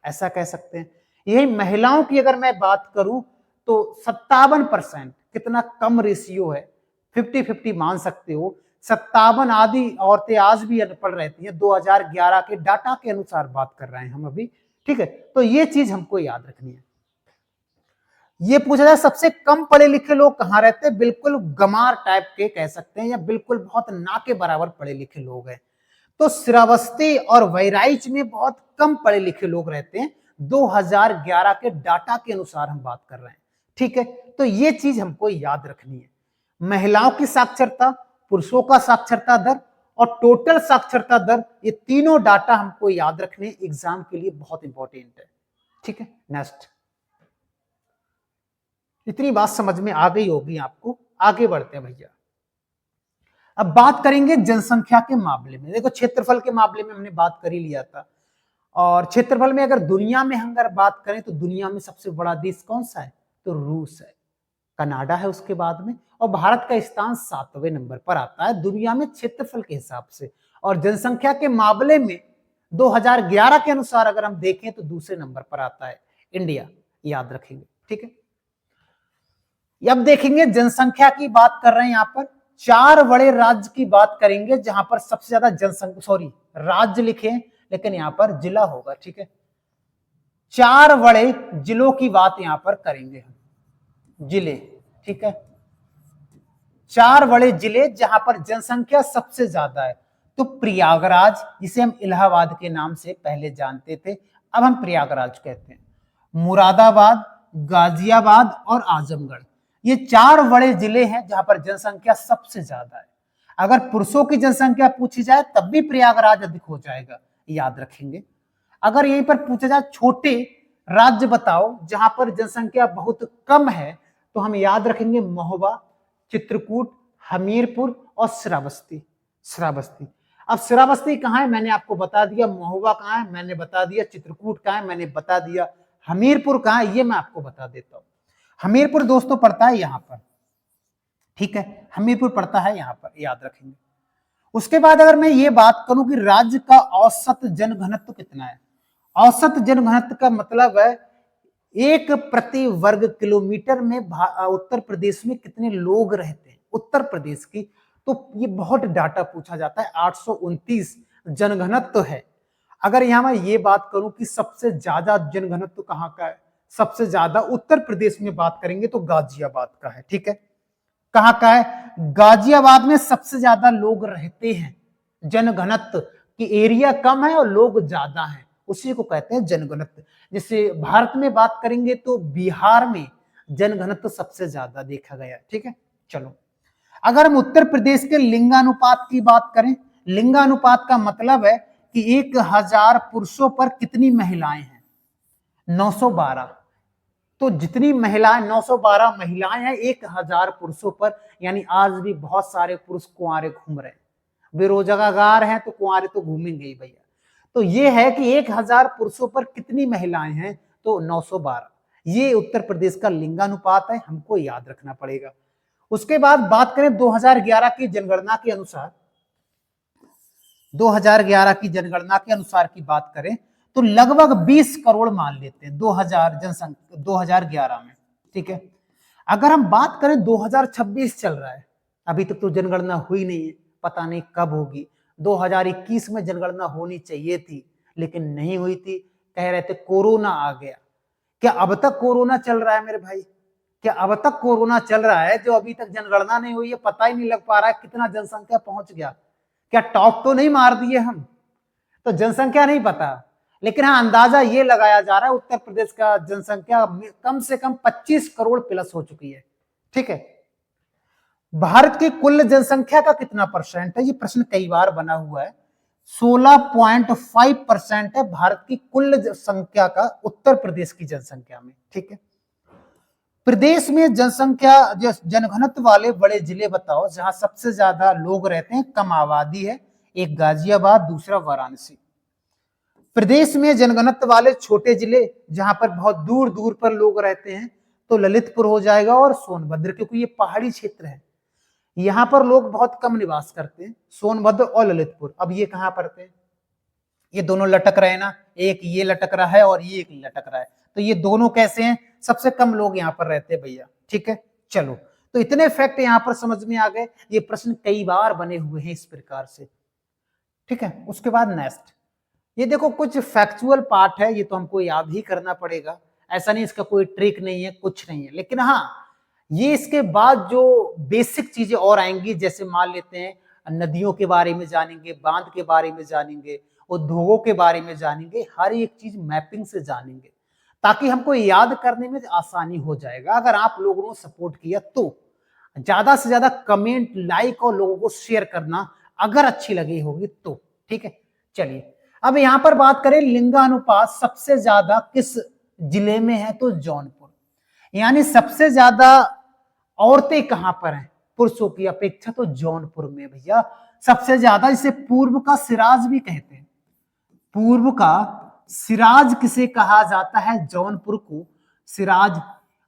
Speaker 1: ऐसा कह सकते हैं। यही महिलाओं की अगर मैं बात करूं तो 57%, कितना कम रेशियो है, 50-50 मान सकते हो। 57 आदि औरतें आज भी अनपढ़ रहती हैं, 2011 के डाटा के अनुसार बात कर रहे हैं हम अभी, ठीक है। तो ये चीज हमको याद रखनी है। ये पूछा जाए सबसे कम पढ़े लिखे लोग कहां रहते हैं, बिल्कुल गमार टाइप के कह सकते हैं, या बिल्कुल बहुत ना के बराबर पढ़े लिखे लोग हैं, तो श्रावस्ती और बहराइच में बहुत कम पढ़े लिखे लोग रहते हैं। 2011 के डाटा के अनुसार हम बात कर रहे हैं, ठीक है। तो ये चीज हमको याद रखनी है। महिलाओं की साक्षरता, पुरुषों का साक्षरता दर और टोटल साक्षरता दर, ये तीनों डाटा हमको याद रखने एग्जाम के लिए बहुत इंपॉर्टेंट है, ठीक है। नेक्स्ट, इतनी बात समझ में आ गई होगी आपको। आगे बढ़ते हैं भैया। अब बात करेंगे जनसंख्या के मामले में। देखो क्षेत्रफल के मामले में हमने बात कर ही लिया था, और क्षेत्रफल में अगर दुनिया में हम अगर बात करें तो दुनिया में सबसे बड़ा देश कौन सा है, तो रूस है, कनाडा है उसके बाद में, और भारत का स्थान 7वें नंबर पर आता है दुनिया में क्षेत्रफल के हिसाब से। और जनसंख्या के मामले में 2011 के अनुसार अगर हम देखें तो दूसरे नंबर पर आता है इंडिया, याद रखेंगे, ठीक है। अब देखेंगे जनसंख्या की बात कर रहे हैं, यहां पर 4 बड़े राज्य की बात करेंगे जहां पर सबसे ज्यादा जनसंख्या, सॉरी राज्य लिखे लेकिन यहां पर जिला होगा, ठीक है। 4 बड़े जिलों की बात यहां पर करेंगे हम, जिले, ठीक है। 4 बड़े जिले जहां पर जनसंख्या सबसे ज्यादा है, तो प्रयागराज, जिसे हम इलाहाबाद के नाम से पहले जानते थे, अब हम प्रयागराज कहते हैं, मुरादाबाद, गाजियाबाद और आजमगढ़, ये 4 बड़े जिले हैं जहां पर जनसंख्या सबसे ज्यादा है। अगर पुरुषों की जनसंख्या पूछी जाए तब भी प्रयागराज अधिक हो जाएगा, याद रखेंगे। अगर यहीं पर पूछा जाए छोटे राज्य बताओ जहां पर जनसंख्या बहुत कम है, तो हम याद रखेंगे महोबा, चित्रकूट, हमीरपुर और श्रावस्ती। श्रावस्ती, अब श्रावस्ती कहां है मैंने आपको बता दिया, महोबा कहां है मैंने बता दिया, चित्रकूट कहां है मैंने बता दिया, हमीरपुर कहां है ये मैं आपको बता देता हूं। हमीरपुर दोस्तों पड़ता है यहां पर, ठीक है, हमीरपुर पड़ता है यहां पर, याद रखेंगे। उसके बाद अगर मैं ये बात करूं कि राज्य का औसत जनघनत्व कितना है, औसत जनघनत्व का मतलब है 1 प्रति वर्ग किलोमीटर में उत्तर प्रदेश में कितने लोग रहते हैं उत्तर प्रदेश की, तो ये बहुत डाटा पूछा जाता है, 829 जनघनत्व है। अगर यहां मैं ये बात करूं कि सबसे ज्यादा जनघनत्व कहां का है, सबसे ज्यादा उत्तर प्रदेश में बात करेंगे तो गाजियाबाद का है, ठीक है। कहां का है, गाजियाबाद में सबसे ज्यादा लोग रहते हैं। जनघनत्व की एरिया कम है और लोग ज्यादा हैं, उसी को कहते हैं जनघनत्व। जैसे भारत में बात करेंगे तो बिहार में जनघनत्व सबसे ज्यादा देखा गया, ठीक है। चलो, अगर हम उत्तर प्रदेश के लिंगानुपात की बात करें, लिंगानुपात का मतलब है कि 1000 पुरुषों पर कितनी महिलाएं हैं, 912। तो जितनी महिलाएं, 912 महिलाएं हैं 1000 पुरुषों पर, यानी आज भी बहुत सारे पुरुष कुंवारे घूम रहे हैं, बेरोजगार हैं तो कुंवारे तो घूमेंगे ही भैया। तो ये है कि 1000 पुरुषों पर कितनी महिलाएं हैं, तो 912। ये उत्तर प्रदेश का लिंगानुपात है, हमको याद रखना पड़ेगा। उसके बाद बात करें 2011 की जनगणना के अनुसार, 2011 की जनगणना के अनुसार की बात करें तो लगभग 20 करोड़ मान लेते हैं 2000 जनसंख्या 2011 में, ठीक है। अगर हम बात करें 2026 चल रहा है, अभी तक तो जनगणना हुई नहीं है, पता नहीं कब होगी। 2021 में जनगणना होनी चाहिए थी लेकिन नहीं हुई थी, कह रहे थे कोरोना आ गया। क्या अब तक कोरोना चल रहा है मेरे भाई, क्या अब तक कोरोना चल रहा है जो अभी तक जनगणना नहीं हुई है, पता ही नहीं लग पा रहा है कितना जनसंख्या पहुंच गया, क्या टॉप तो नहीं मार दिए हम, तो जनसंख्या नहीं पता। लेकिन हाँ, अंदाजा ये लगाया जा रहा है उत्तर प्रदेश का जनसंख्या कम से कम 25 करोड़ प्लस हो चुकी है, ठीक है। भारत की कुल जनसंख्या का कितना परसेंट है, ये प्रश्न कई बार बना हुआ है। 16.5% है भारत की कुल संख्या का उत्तर प्रदेश की जनसंख्या में। ठीक है। प्रदेश में जनसंख्या जनघनत्व वाले बड़े जिले बताओ जहां सबसे ज्यादा लोग रहते हैं, कम आबादी है। एक गाजियाबाद, दूसरा वाराणसी। प्रदेश में जनघनत्व वाले छोटे जिले जहां पर बहुत दूर दूर पर लोग रहते हैं, तो ललितपुर हो जाएगा और सोनभद्र, क्योंकि ये पहाड़ी क्षेत्र है, यहां पर लोग बहुत कम निवास करते हैं, सोनभद्र और ललितपुर। अब ये कहां पड़ते हैं, ये दोनों लटक रहे हैं ना, एक ये लटक रहा है और ये एक लटक रहा है, तो ये दोनों कैसे हैं, सबसे कम लोग यहां पर रहते हैं भैया। ठीक है, चलो, तो इतने फैक्ट यहां पर समझ में आ गए। ये प्रश्न कई बार बने हुए हैं इस प्रकार से। ठीक है, उसके बाद नेक्स्ट, ये देखो कुछ फैक्चुअल पार्ट है, ये तो हमको याद ही करना पड़ेगा, ऐसा नहीं इसका कोई ट्रिक नहीं है, कुछ नहीं है, लेकिन हाँ ये इसके बाद जो बेसिक चीजें और आएंगी, जैसे मान लेते हैं नदियों के बारे में जानेंगे, बांध के बारे में जानेंगे, उद्योगों के बारे में जानेंगे, हर एक चीज मैपिंग से जानेंगे, ताकि हमको याद करने में आसानी हो जाएगा। अगर आप लोगों ने सपोर्ट किया तो ज्यादा से ज्यादा कमेंट, लाइक और लोगों को शेयर करना अगर अच्छी लगी होगी तो। ठीक है, चलिए अब यहां पर बात करें, लिंगानुपात सबसे ज्यादा किस जिले में है, तो जौनपुर, यानी सबसे ज्यादा औरतें कहां पर हैं पुरुषों की अपेक्षा, तो जौनपुर में भैया सबसे ज्यादा। इसे पूर्व का सिराज भी कहते हैं, पूर्व का सिराज किसे कहा जाता है, जौनपुर को सिराज।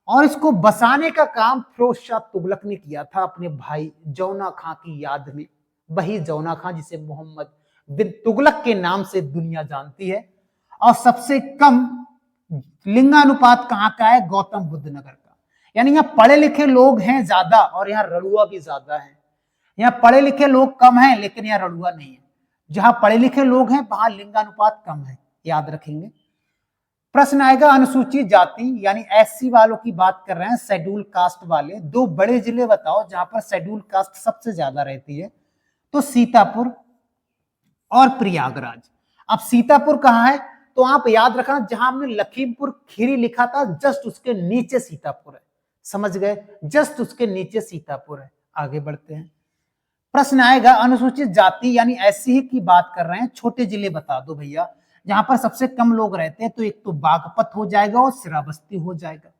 Speaker 1: और इसको बसाने का काम फिरोज शाह तुगलक ने किया था अपने भाई जौना खां की याद में, वही जौना खां जिसे मोहम्मद बिन तुगलक के नाम से दुनिया जानती है। और सबसे कम लिंगानुपात कहां का है, गौतम बुद्ध नगर का, यानी यहाँ पढ़े लिखे लोग हैं ज्यादा और यहाँ रड़ुआ भी ज्यादा है। यहाँ पढ़े लिखे लोग कम हैं लेकिन यहाँ रड़ुआ नहीं है, जहां पढ़े लिखे लोग हैं वहां लिंगानुपात कम है, याद रखेंगे। प्रश्न आएगा अनुसूचित जाति यानी एससी वालों की बात कर रहे हैं, शेड्यूल कास्ट वाले, दो बड़े जिले बताओ जहां पर शेड्यूल कास्ट सबसे ज्यादा रहती है, तो सीतापुर और प्रयागराज। अब सीतापुर कहां है, तो आप याद रखना जहां हमने लखीमपुर खीरी लिखा था जस्ट उसके नीचे सीतापुर है, समझ गए, जस्ट उसके नीचे सीतापुर है। आगे बढ़ते हैं, प्रश्न आएगा अनुसूचित जाति यानी एससी की बात कर रहे हैं, छोटे जिले बता दो भैया जहां पर सबसे कम लोग रहते हैं, तो एक तो बागपत हो जाएगा और श्रावस्ती हो जाएगा।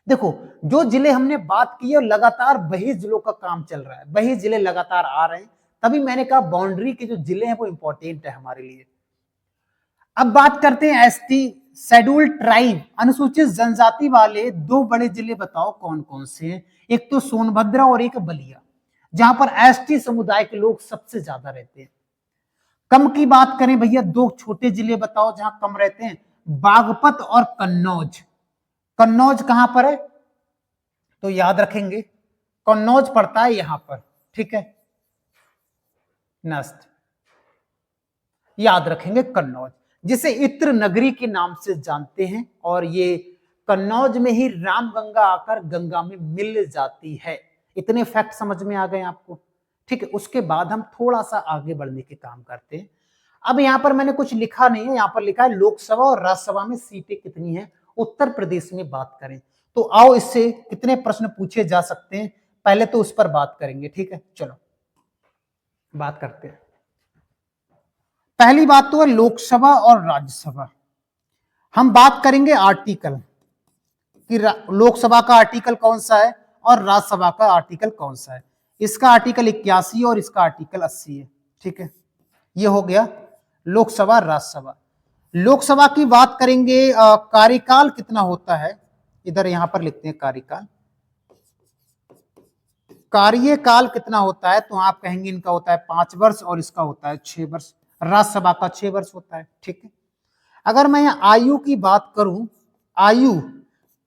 Speaker 1: देखो जो जिले हमने बात की है लगातार वही जिलों का काम चल रहा है, वही जिले लगातार आ रहे हैं, तभी मैंने कहा बाउंड्री के जो जिले हैं वो इंपॉर्टेंट है हमारे लिए। अब बात करते हैं एसटी शेड्यूल ट्राइब अनुसूचित जनजाति वाले दो बड़े जिले बताओ कौन कौन से हैं, एक तो सोनभद्र और एक बलिया, जहां पर एसटी समुदाय के लोग सबसे ज्यादा रहते हैं। कम की बात करें भैया, दो छोटे जिले बताओ जहां कम रहते हैं, बागपत और कन्नौज। कन्नौज कहां पर है, तो याद रखेंगे कन्नौज पड़ता है यहां पर। ठीक है, नेक्स्ट याद रखेंगे कन्नौज, जिसे इत्र नगरी के नाम से जानते हैं, और ये कन्नौज में ही रामगंगा आकर गंगा में मिल जाती है। इतने फैक्ट समझ में आ गए आपको। ठीक है, उसके बाद हम थोड़ा सा आगे बढ़ने के काम करते हैं। अब यहां पर मैंने कुछ लिखा नहीं है, यहां पर लिखा है लोकसभा और राज्यसभा में सीटें कितनी हैं उत्तर प्रदेश में बात करें, तो आओ इससे कितने प्रश्न पूछे जा सकते हैं, पहले तो उस पर बात करेंगे। ठीक है, चलो बात करते हैं। पहली बात तो है लोकसभा और राज्यसभा। हम बात करेंगे आर्टिकल कि लोकसभा का आर्टिकल कौन सा है और राज्यसभा का आर्टिकल कौन सा है। इसका आर्टिकल 81 और इसका आर्टिकल 80 है। ठीक है, ये हो गया लोकसभा राज्यसभा। लोकसभा की बात करेंगे, कार्यकाल कितना होता है, इधर यहां पर लिखते हैं कार्यकाल। कार्यकाल कितना होता है, तो आप कहेंगे इनका होता है 5 वर्ष और इसका होता है 6 वर्ष, राज्यसभा का 6 वर्ष होता है। ठीक है, अगर मैं आयु की बात करूं, आयु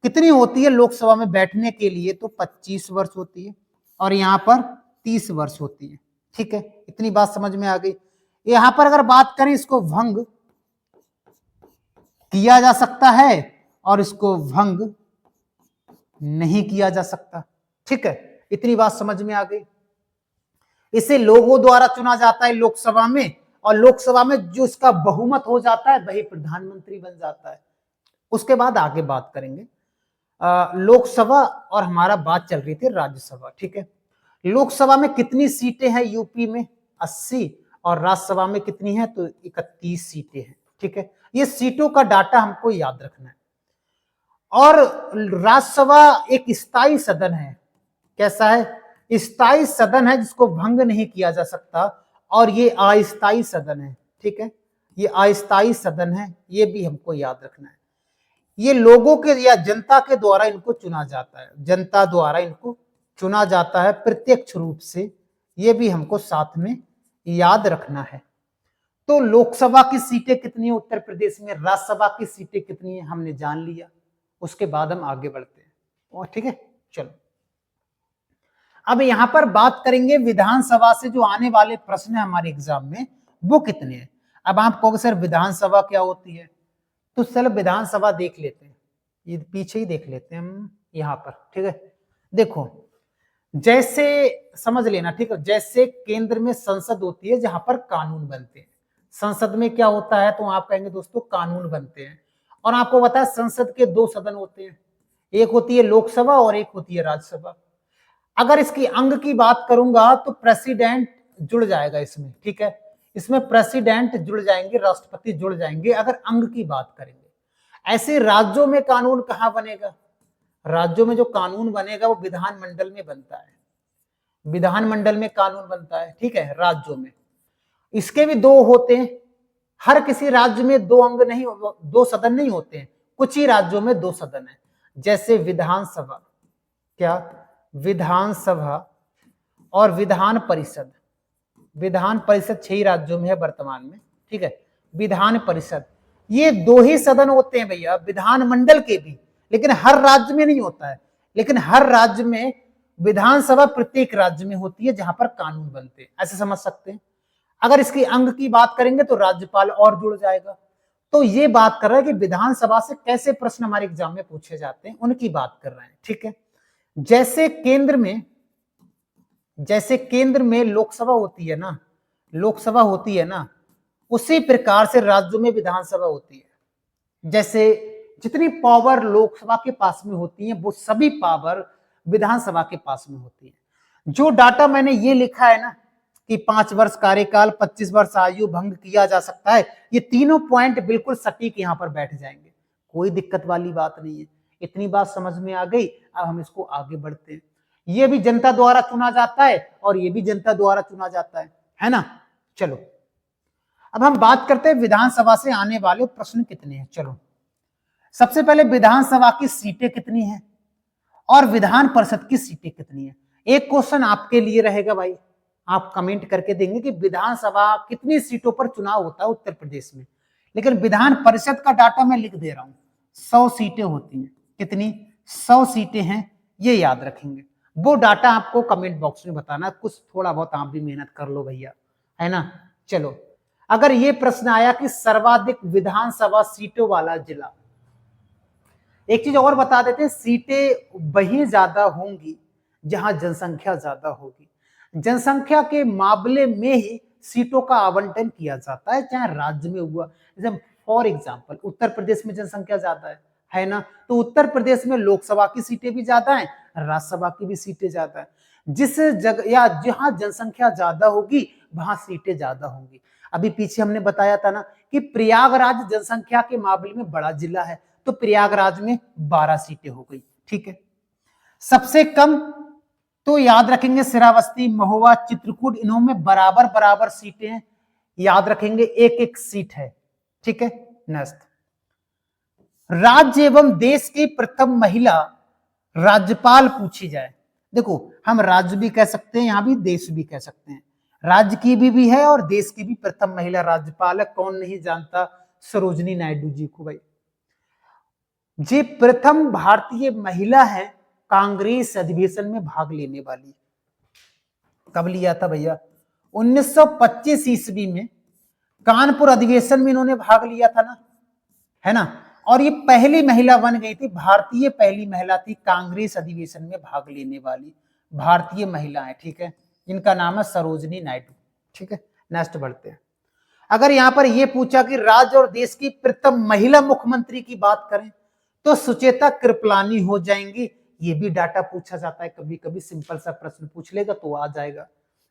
Speaker 1: कितनी होती है लोकसभा में बैठने के लिए, तो 25 वर्ष होती है और यहां पर 30 वर्ष होती है। ठीक है, इतनी बात समझ में आ गई। यहां पर अगर बात करें, इसको भंग किया जा सकता है और इसको भंग नहीं किया जा सकता। ठीक है, इतनी बात समझ में आ गई। इसे लोगों द्वारा चुना जाता है लोकसभा में, और लोकसभा में जो इसका बहुमत हो जाता है वही प्रधानमंत्री बन जाता है। उसके बाद आगे बात करेंगे। लोकसभा और हमारा बात चल रही थी राज्यसभा, ठीक है। लोकसभा में कितनी सीटें हैं यूपी में? 80। और राज्यसभा में कितनी है? तो 31 सीटें हैं, ठीक है। ये सीटों का डाटा हमको याद रखना है। और राज्यसभा एक स्थायी सदन है। कैसा है? स्थायी सदन है जिसको भंग नहीं किया जा सकता। और ये अस्थायी सदन है, ठीक है। ये अस्थायी सदन है, ये भी हमको याद रखना है। ये लोगों के या जनता के द्वारा इनको चुना जाता है, जनता द्वारा इनको चुना जाता है प्रत्यक्ष रूप से। ये भी हमको साथ में याद रखना है। तो लोकसभा की सीटें कितनी है उत्तर प्रदेश में, राज्यसभा की सीटें कितनी है हमने जान लिया। उसके बाद हम आगे बढ़ते हैं, और ठीक है। चलो अब यहां पर बात करेंगे विधानसभा से जो आने वाले प्रश्न है हमारे एग्जाम में, वो कितने हैं। अब आप कहोगे सर विधानसभा क्या होती है, तो चलो विधानसभा देख लेते हैं, ये पीछे ही देख लेते हैं हम यहाँ पर, ठीक है। देखो जैसे समझ लेना, ठीक है। जैसे केंद्र में संसद होती है जहां पर कानून बनते हैं। संसद में क्या होता है, तो आप कहेंगे दोस्तों कानून बनते हैं। और आपको पता है संसद के 2 सदन होते हैं, एक होती है लोकसभा और एक होती है राज्यसभा। अगर इसकी अंग की बात करूंगा तो प्रेसिडेंट जुड़ जाएगा इसमें, ठीक है। इसमें प्रेसिडेंट जुड़ जाएंगे, राष्ट्रपति जुड़ जाएंगे अगर अंग की बात करेंगे। ऐसे राज्यों में कानून कहां बनेगा? राज्यों में जो कानून बनेगा वो विधानमंडल में बनता है, विधानमंडल में कानून बनता है, ठीक है, राज्यों में। इसके भी 2 होते हैं। हर किसी राज्य में 2 अंग नहीं, 2 सदन नहीं होते हैं, कुछ ही राज्यों में 2 सदन है। जैसे विधानसभा, क्या विधानसभा और विधान परिषद। विधान परिषद 6 राज्यों में है वर्तमान में, ठीक है। विधान परिषद, ये 2 ही सदन होते हैं भैया, विधानमंडल के भी, लेकिन हर राज्य में नहीं होता है। लेकिन हर राज्य में विधानसभा प्रत्येक राज्य में होती है जहां पर कानून बनते हैं, ऐसे समझ सकते हैं। अगर इसकी अंग की बात करेंगे तो राज्यपाल और जुड़ जाएगा। तो ये बात कर रहा है कि विधानसभा से कैसे प्रश्न हमारे एग्जाम में पूछे जाते हैं, उनकी बात कर रहे हैं, ठीक है। जैसे केंद्र में लोकसभा होती है ना, लोकसभा होती है ना, उसी प्रकार से राज्यों में विधानसभा होती है। जैसे जितनी पावर लोकसभा के पास में होती है वो सभी पावर विधानसभा के पास में होती है। जो डाटा मैंने ये लिखा है ना कि 5 वर्ष कार्यकाल, 25 वर्ष आयु, भंग किया जा सकता है, ये तीनों पॉइंट बिल्कुल सटीक यहां पर बैठ जाएंगे, कोई दिक्कत वाली बात नहीं है। इतनी बात समझ में आ गई। अब हम इसको आगे बढ़ते हैं। ये भी जनता द्वारा चुना जाता है और ये भी जनता द्वारा चुना जाता है ना। चलो अब हम बात करते हैं विधानसभा से आने वाले प्रश्न कितने हैं। चलो सबसे पहले विधानसभा की सीटें कितनी हैं और विधान परिषद की सीटें कितनी हैं। एक क्वेश्चन आपके लिए रहेगा भाई, आप कमेंट करके देंगे कि विधानसभा कितनी सीटों पर चुनाव होता है उत्तर प्रदेश में, लेकिन विधान परिषद का डाटा मैं लिख दे रहा हूं, 100 सीटें होती हैं। कितनी? 100 सीटें हैं, ये याद रखेंगे। वो डाटा आपको कमेंट बॉक्स में बताना, कुछ थोड़ा बहुत आप भी मेहनत कर लो भैया, है ना। चलो अगर ये प्रश्न आया कि सर्वाधिक विधानसभा सीटों वाला जिला, एक चीज और बता देते हैं, सीटें वही ज्यादा होंगी जहां जनसंख्या ज्यादा होगी। जनसंख्या के मामले में ही सीटों का आवंटन किया जाता है, चाहे राज्य में हुआ। जैसे फॉर एग्जांपल उत्तर प्रदेश में जनसंख्या ज्यादा है ना, तो उत्तर प्रदेश में लोकसभा की सीटें भी ज्यादा हैं, राज्यसभा की भी सीटें ज्यादा है। जिस जगह या जहां जनसंख्या ज्यादा होगी वहां सीटें ज्यादा होंगी। अभी पीछे हमने बताया था ना कि प्रयागराज जनसंख्या के मामले में बड़ा जिला है, तो प्रयागराज में 12 सीटें हो गई, ठीक है। सबसे कम तो याद रखेंगे श्रावस्ती, महोबा, चित्रकूट, इनमें बराबर बराबर सीटें हैं, याद रखेंगे, एक एक सीट है, ठीक है। नेक्स्ट, राज्य एवं देश की प्रथम महिला राज्यपाल पूछी जाए। देखो हम राज्य भी कह सकते हैं, यहां भी देश भी कह सकते हैं। राज्य की भी है और देश की भी प्रथम महिला राज्यपाल है, कौन नहीं जानता सरोजिनी नायडू जी को भाई। जी प्रथम भारतीय महिला है कांग्रेस अधिवेशन में भाग लेने वाली। कब लिया था भैया? 1925 ईस्वी में कानपुर अधिवेशन में इन्होंने भाग लिया था ना, है ना। और ये पहली महिला बन गई थी, भारतीय पहली महिला थी कांग्रेस अधिवेशन में भाग लेने वाली, भारतीय महिला है, ठीक है। इनका नाम है सरोजिनी नायडू, ठीक है। नेक्स्ट बढ़ते हैं। अगर यहां पर यह पूछा कि राज्य और देश की प्रथम महिला मुख्यमंत्री की बात करें तो सुचेता कृपलानी हो जाएंगी। ये भी डाटा पूछा जाता है कभी कभी, सिंपल सा प्रश्न पूछ लेगा तो आ जाएगा।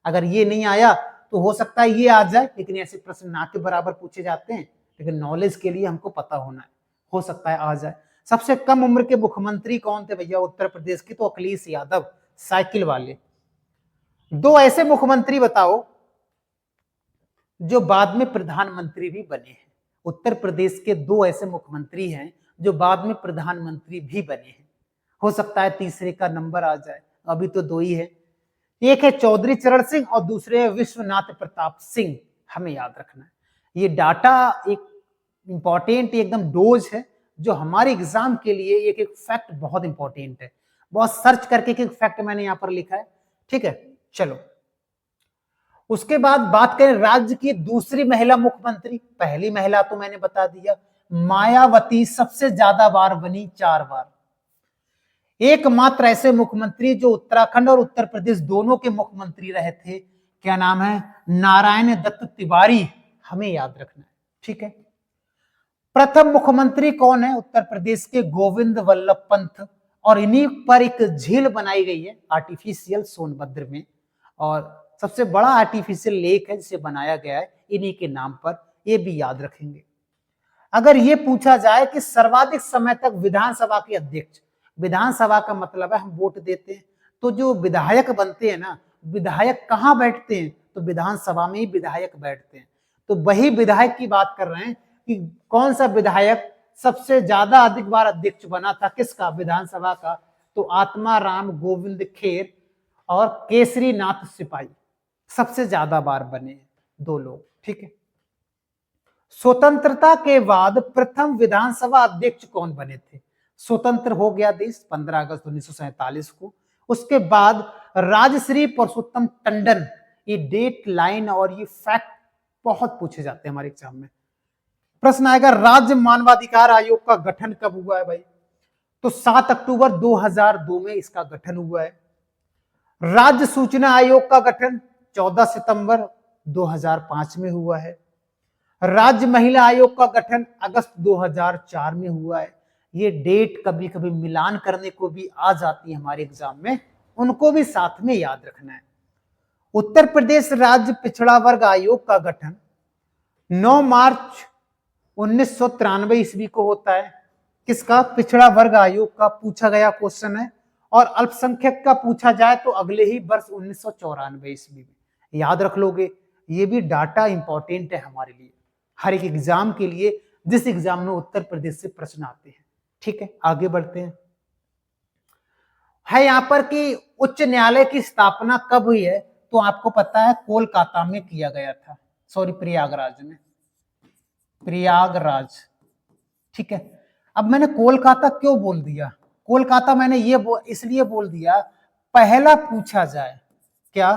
Speaker 1: अगर ये नहीं आया तो हो सकता है ये आ जाए, लेकिन ऐसे प्रश्न ना के बराबर पूछे जाते हैं, लेकिन नॉलेज के लिए हमको पता होना है, हो सकता है आ जाए। सबसे कम उम्र के मुख्यमंत्री कौन थे भैया उत्तर प्रदेश के? तो अखिलेश यादव, साइकिल वाले। दो ऐसे मुख्यमंत्री बताओ जो बाद में प्रधानमंत्री भी बने हैं। उत्तर प्रदेश के दो ऐसे मुख्यमंत्री हैं जो बाद में प्रधानमंत्री भी बने हैं। हो सकता है तीसरे का नंबर आ जाए, अभी तो दो ही है। एक है चौधरी चरण सिंह और दूसरे है विश्वनाथ प्रताप सिंह। हमें याद रखना है, ये डाटा एक इंपॉर्टेंट एकदम डोज है, जो हमारे एग्जाम के लिए एक एक फैक्ट बहुत इंपॉर्टेंट है। बहुत सर्च करके एक फैक्ट मैंने यहां पर लिखा है, ठीक है। चलो उसके बाद बात करें राज्य की दूसरी महिला मुख्यमंत्री। पहली महिला तो मैंने बता दिया, मायावती सबसे ज्यादा बार बनी, 4 बार। एकमात्र ऐसे मुख्यमंत्री जो उत्तराखंड और उत्तर प्रदेश दोनों के मुख्यमंत्री रहे थे, क्या नाम है? नारायण दत्त तिवारी। हमें याद रखना है, ठीक है। प्रथम मुख्यमंत्री कौन है उत्तर प्रदेश के? गोविंद वल्लभ पंत। और इन्हीं पर एक झील बनाई गई है आर्टिफिशियल सोनभद्र में, और सबसे बड़ा आर्टिफिशियल लेक है जिसे बनाया गया है इन्हीं के नाम पर, ये भी याद रखेंगे। अगर ये पूछा जाए कि सर्वाधिक समय तक विधानसभा के अध्यक्ष, विधानसभा का मतलब है हम वोट देते हैं, तो जो विधायक बनते हैं ना, विधायक कहाँ बैठते हैं? तो विधानसभा में ही विधायक बैठते हैं। तो वही विधायक की बात कर रहे हैं कि कौन सा विधायक सबसे ज्यादा अधिक बार अध्यक्ष बना था, किसका? विधानसभा का। तो आत्माराम गोविंद खेर और केसरी नाथ सिपाही सबसे ज्यादा बार बने, दो लोग, ठीक है। स्वतंत्रता के बाद प्रथम विधानसभा अध्यक्ष कौन बने थे? स्वतंत्र हो गया देश 15 अगस्त 1947 को। उसके बाद राजश्री पुरुषोत्तम टंडन। ये डेट लाइन और ये फैक्ट बहुत पूछे जाते हैं हमारे एग्जाम में। प्रश्न आएगा राज्य मानवाधिकार आयोग का गठन कब हुआ है भाई? तो 7 अक्टूबर 2002 में इसका गठन हुआ है। राज्य सूचना आयोग का गठन 14 सितंबर 2005 में हुआ है। राज्य महिला आयोग का गठन अगस्त 2004 में हुआ है। ये डेट कभी कभी मिलान करने को भी आ जाती है हमारे एग्जाम में, उनको भी साथ में याद रखना है। उत्तर प्रदेश राज्य पिछड़ा वर्ग आयोग का गठन 9 मार्च 1993 ईस्वी को होता है। किसका? पिछड़ा वर्ग आयोग का पूछा गया क्वेश्चन है। और अल्पसंख्यक का पूछा जाए तो अगले ही वर्ष 1994 ईस्वी में। याद रख लोगे, ये भी डाटा इंपॉर्टेंट है हमारे लिए, हर एक एग्जाम के लिए, जिस एग्जाम में उत्तर प्रदेश से प्रश्न आते हैं, ठीक है। आगे बढ़ते हैं। है यहां पर कि उच्च न्यायालय की स्थापना कब हुई है? तो आपको पता है कोलकाता में किया गया था, सॉरी प्रयागराज में, प्रयागराज, ठीक है। अब मैंने कोलकाता क्यों बोल दिया? कोलकाता मैंने ये इसलिए बोल दिया, पहला पूछा जाए, क्या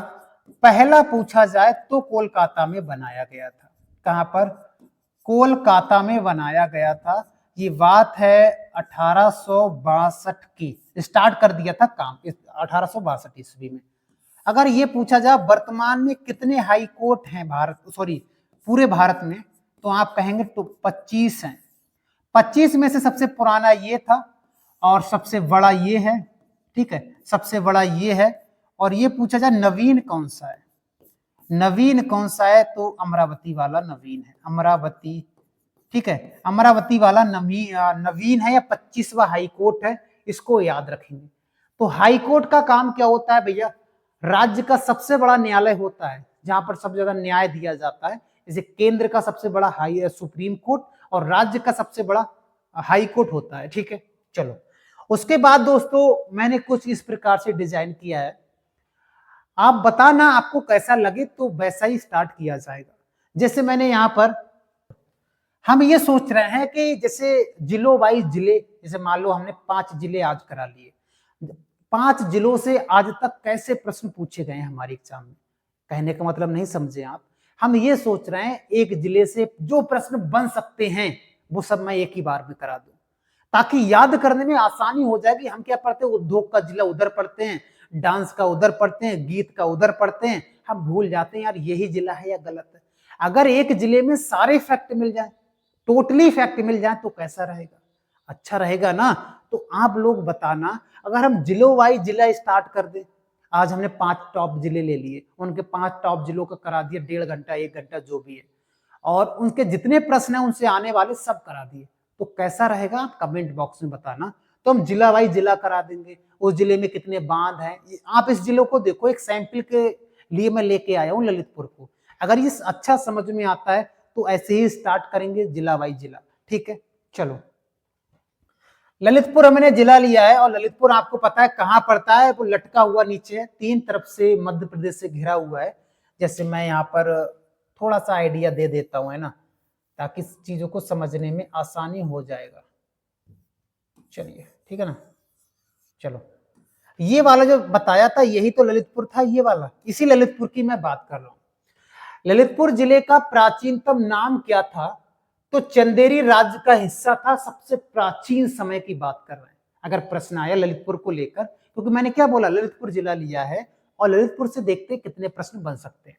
Speaker 1: पहला पूछा जाए तो कोलकाता में बनाया गया था। कहां पर? कोलकाता में बनाया गया था। ये बात है 1862 की, स्टार्ट कर दिया था काम 1862 ईस्वी में। अगर ये पूछा जाए वर्तमान में कितने हाई कोर्ट हैं पूरे भारत में, तो आप कहेंगे तो 25 हैं। 25 में से सबसे पुराना ये था और सबसे बड़ा ये है, ठीक है, सबसे बड़ा ये है। और ये पूछा जाए नवीन कौन सा है, नवीन कौन सा है, तो अमरावती वाला नवीन है, अमरावती, ठीक है, अमरावती वाला नवीन है या 25वां हाई कोर्ट है, इसको याद रखेंगे। तो हाई कोर्ट का काम क्या होता है भैया? राज्य का सबसे बड़ा न्यायालय होता है जहां पर सबसे ज्यादा न्याय दिया जाता है। जैसे केंद्र का सबसे बड़ा हाई सुप्रीम कोर्ट और राज्य का सबसे बड़ा हाई कोर्ट होता है, ठीक है। चलो उसके बाद दोस्तों मैंने कुछ इस प्रकार से डिजाइन किया है, आप बताना आपको कैसा लगे तो वैसा ही स्टार्ट किया जाएगा। जैसे मैंने यहां पर, हम ये सोच रहे हैं कि जैसे जिलों वाइज जिले, जैसे मान लो हमने 5 जिले आज करा लिए, 5 जिलों से आज तक कैसे प्रश्न पूछे गए हैं हमारे एग्जाम में। कहने का मतलब नहीं समझे आप, हम ये सोच रहे हैं एक जिले से जो प्रश्न बन सकते हैं वो सब मैं एक ही बार में करा दूं, ताकि याद करने में आसानी हो जाएगी। हम क्या पढ़ते हैं, उद्योग का जिला उधर पढ़ते हैं, डांस का उधर पढ़ते हैं, गीत का उधर पढ़ते हैं, हम भूल जाते हैं यार यही जिला है या गलत है। अगर एक जिले में सारे फैक्ट मिल जाए, टोटली फैक्ट मिल जाए तो कैसा रहेगा, अच्छा रहेगा ना? तो आप लोग बताना, अगर हम जिलों वाइज जिला स्टार्ट कर दें, आज हमने 5 टॉप जिले ले लिए, उनके 5 टॉप जिलों का करा दिया 1.5 घंटा 1 घंटा जो भी है, और उनके जितने प्रश्न हैं उनसे आने वाले सब करा दिए, तो कैसा रहेगा आप कमेंट बॉक्स में बताना। तो हम जिला वाइज जिला करा देंगे, उस जिले में कितने बांध हैं, आप इस जिलों को देखो, एक सैंपल के लिए मैं लेके आया हूँ ललितपुर को। अगर ये अच्छा समझ में आता है तो ऐसे ही स्टार्ट करेंगे जिला वाइज जिला, ठीक है। चलो, ललितपुर हमने जिला लिया है, और ललितपुर आपको पता है कहाँ पड़ता है, वो लटका हुआ नीचे है, 3 तरफ से मध्य प्रदेश से घिरा हुआ है। जैसे मैं यहाँ पर थोड़ा सा आइडिया दे देता हूँ, है ना, ताकि चीजों को समझने में आसानी हो जाएगा। चलिए, ठीक है ना। चलो, ये वाला जो बताया था यही तो ललितपुर था, ये वाला, इसी ललितपुर की मैं बात कर रहा हूँ। ललितपुर जिले का प्राचीनतम नाम क्या था? तो चंदेरी राज्य का हिस्सा था, सबसे प्राचीन समय की बात कर रहे हैं अगर प्रश्न आया ललितपुर को लेकर, क्योंकि मैंने क्या बोला, ललितपुर जिला लिया है, और ललितपुर से देखते कितने प्रश्न बन सकते हैं।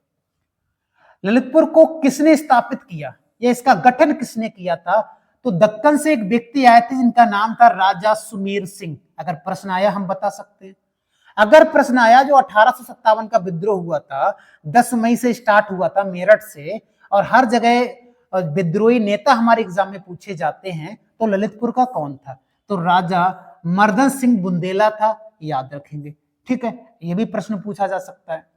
Speaker 1: ललितपुर को किसने स्थापित किया, या इसका गठन किसने किया था? तो दक्कन से एक व्यक्ति आए थे जिनका नाम था राजा सुमेर सिंह। अगर प्रश्न आया हम बता सकते हैं। अगर प्रश्न आया जो 1857 का विद्रोह हुआ था, 10 मई से स्टार्ट हुआ था मेरठ से, और हर जगह विद्रोही नेता हमारे एग्जाम में पूछे जाते हैं, तो ललितपुर का कौन था? तो राजा मर्दन सिंह बुंदेला था, याद रखेंगे, ठीक है। यह भी प्रश्न पूछा जा सकता है,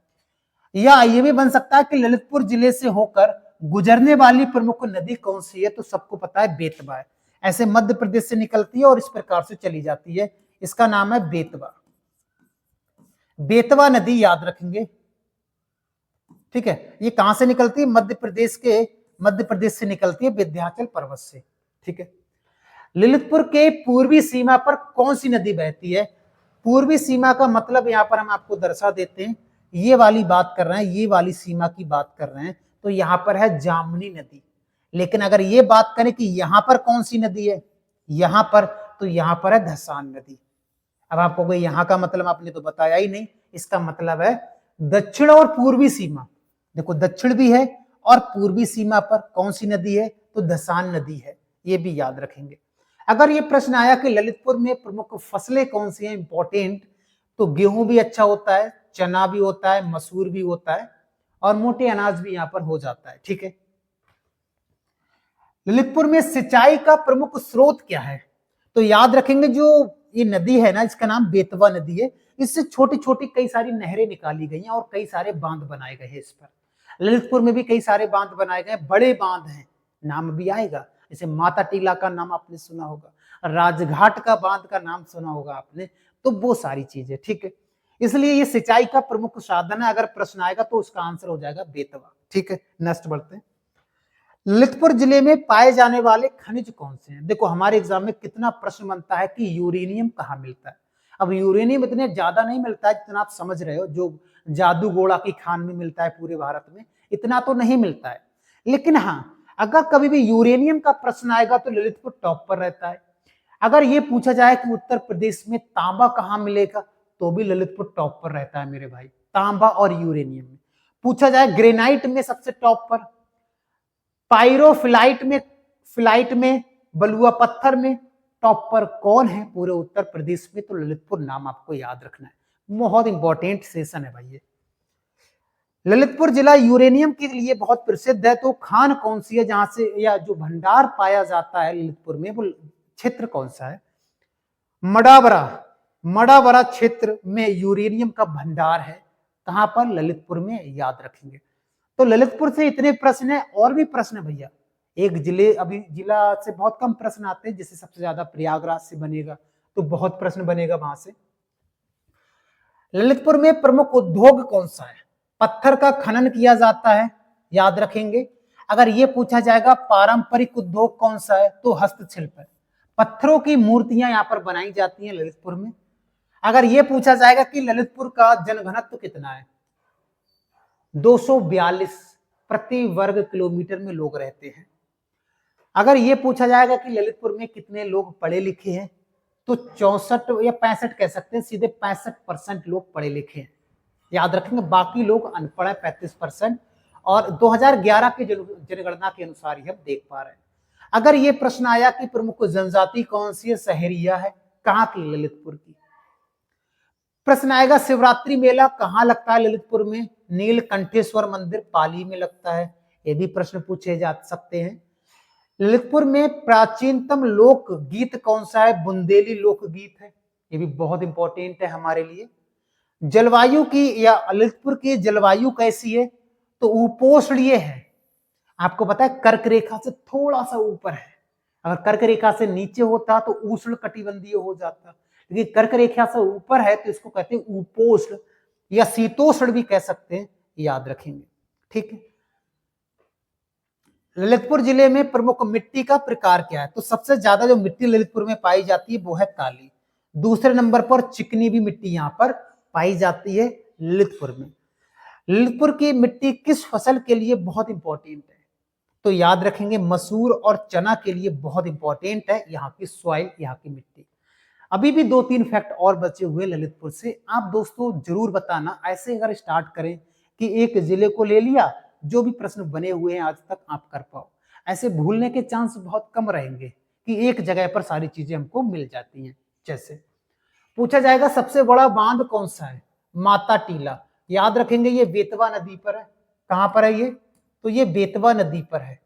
Speaker 1: या ये भी बन सकता है कि ललितपुर जिले से होकर गुजरने वाली प्रमुख नदी कौन सी है? तो सबको पता है बेतवा है, ऐसे मध्य प्रदेश से निकलती है और इस प्रकार से चली जाती है, इसका नाम है बेतवा। बेतवा नदी याद रखेंगे, ठीक है। ये कहां से निकलती है? मध्य प्रदेश से निकलती है, विंध्याचल पर्वत से, ठीक है। ललितपुर के पूर्वी सीमा पर कौन सी नदी बहती है? पूर्वी सीमा का मतलब यहां पर हम आपको दर्शा देते हैं, ये वाली बात कर रहे हैं, ये वाली सीमा की बात कर रहे हैं, तो यहां पर है जामनी नदी। लेकिन अगर ये बात करें कि यहां पर कौन सी नदी है यहां पर, तो यहां पर है धसान नदी। अब आपको कोई यहां का मतलब आपने तो बताया ही नहीं, इसका मतलब है दक्षिण और पूर्वी सीमा, देखो दक्षिण भी है और पूर्वी सीमा पर कौन सी नदी है? तो धसान नदी है, ये भी याद रखेंगे। अगर ये प्रश्न आया कि ललितपुर में प्रमुख फसलें कौन सी हैं इंपॉर्टेंट, तो गेहूं भी अच्छा होता है, चना भी होता है, मसूर भी होता है, और मोटे अनाज भी यहां पर हो जाता है, ठीक है। ललितपुर में सिंचाई का प्रमुख स्रोत क्या है? तो याद रखेंगे, जो ये नदी है ना, इसका नाम बेतवा नदी है, इससे छोटी छोटी कई सारी नहरें निकाली गई हैं और कई सारे बांध बनाए गए हैं इस पर। ललितपुर में भी कई सारे बांध बनाए गए, बड़े बांध हैं, नाम भी आएगा, जैसे माता टीला का नाम आपने सुना होगा, राजघाट का बांध का नाम सुना होगा आपने, तो वो सारी चीजें, ठीक है। इसलिए ये सिंचाई का प्रमुख साधन है, अगर प्रश्न आएगा तो उसका आंसर हो जाएगा बेतवा, ठीक है। नेक्स्ट बढ़ते हैं। ललितपुर जिले में पाए जाने वाले खनिज कौन से हैं? देखो हमारे एग्जाम में कितना प्रश्न बनता है कि यूरेनियम कहाँ मिलता है। अब यूरेनियम इतने ज्यादा नहीं मिलता है जितना आप समझ रहे हो, जो जादूगोड़ा की खान में मिलता है पूरे भारत में, इतना तो नहीं मिलता है। लेकिन हाँ, अगर कभी भी यूरेनियम का प्रश्न आएगा तो ललितपुर टॉप पर रहता है। अगर ये पूछा जाए कि उत्तर प्रदेश में तांबा कहाँ मिलेगा, तो भी ललितपुर टॉप पर रहता है मेरे भाई, तांबा और यूरेनियम में। पूछा जाए ग्रेनाइट में सबसे टॉप पर, फिलाइट में, बलुआ पत्थर में टॉप पर कौन है पूरे उत्तर प्रदेश में? तो ललितपुर नाम आपको याद रखना है, बहुत इंपॉर्टेंट सेशन है भाई ये। ललितपुर जिला यूरेनियम के लिए बहुत प्रसिद्ध है, तो खान कौन सी है जहां से, या जो भंडार पाया जाता है ललितपुर में, वो क्षेत्र कौन सा है? मडाबरा क्षेत्र में यूरेनियम का भंडार है, कहां पर? ललितपुर में, याद रखेंगे। तो ललितपुर से इतने प्रश्न है, और भी प्रश्न है भैया, एक जिले, अभी जिला से बहुत कम प्रश्न आते हैं, जैसे सबसे ज्यादा प्रयागराज से बनेगा, तो बहुत प्रश्न बनेगा वहां से। ललितपुर में प्रमुख उद्योग कौन सा है? पत्थर का खनन किया जाता है, याद रखेंगे। अगर ये पूछा जाएगा पारंपरिक उद्योग कौन सा है, तो हस्तशिल्प है, पत्थरों की मूर्तियां यहाँ पर बनाई जाती हैं ललितपुर में। अगर ये पूछा जाएगा कि ललितपुर का जनघनत्व कितना है, 242 प्रति वर्ग किलोमीटर में लोग रहते हैं। अगर ये पूछा जाएगा कि ललितपुर में कितने लोग पढ़े लिखे हैं, तो 64 या 65 कह सकते हैं, सीधे 65% लोग पढ़े लिखे हैं, याद रखेंगे। बाकी लोग अनपढ़ है 35%, और 2011 की जनगणना के अनुसार ही हम देख पा रहे हैं। अगर ये प्रश्न आया कि प्रमुख जनजाति कौन सी है, सहरिया है, कहाँ की, ललितपुर की। प्रश्न आएगा शिवरात्रि मेला कहाँ लगता है ललितपुर में, नीलकंठेश्वर मंदिर पाली में लगता है। ये भी प्रश्न पूछे जा सकते हैं। ललितपुर में प्राचीनतम लोक गीत कौन सा है, बुंदेली लोक गीत है। ये भी बहुत इंपॉर्टेंट है हमारे लिए। जलवायु की या ललितपुर की जलवायु कैसी है, तो उपोष्णीय है। आपको पता है कर्क रेखा से थोड़ा सा ऊपर है, अगर कर्क रेखा से नीचे होता तो उष्ण कटिबंधीय हो जाता, लेकिन कर्क रेखा से ऊपर है तो इसको कहते हैं उपोष्ण या शीतोष्ण भी कह सकते हैं, याद रखेंगे। ठीक है। ललितपुर जिले में प्रमुख मिट्टी का प्रकार क्या है, तो सबसे ज्यादा जो मिट्टी ललितपुर में पाई जाती है वो है काली। दूसरे नंबर पर चिकनी भी मिट्टी यहाँ पर पाई जाती है ललितपुर में। ललितपुर की मिट्टी किस फसल के लिए बहुत इंपॉर्टेंट है, तो याद रखेंगे मसूर और चना के लिए बहुत इंपॉर्टेंट है यहाँ की सॉइल, यहाँ की मिट्टी। अभी भी 2-3 फैक्ट और बचे हुए ललितपुर से, आप दोस्तों जरूर बताना। ऐसे अगर स्टार्ट करें कि एक जिले को ले लिया, जो भी प्रश्न बने हुए हैं आज तक आप कर पाओ, ऐसे भूलने के चांस बहुत कम रहेंगे कि एक जगह पर सारी चीजें हमको मिल जाती हैं। जैसे पूछा जाएगा सबसे बड़ा बांध कौन सा है, माता टीला, याद रखेंगे ये बेतवा नदी पर है। कहां पर है ये, तो ये बेतवा नदी पर है।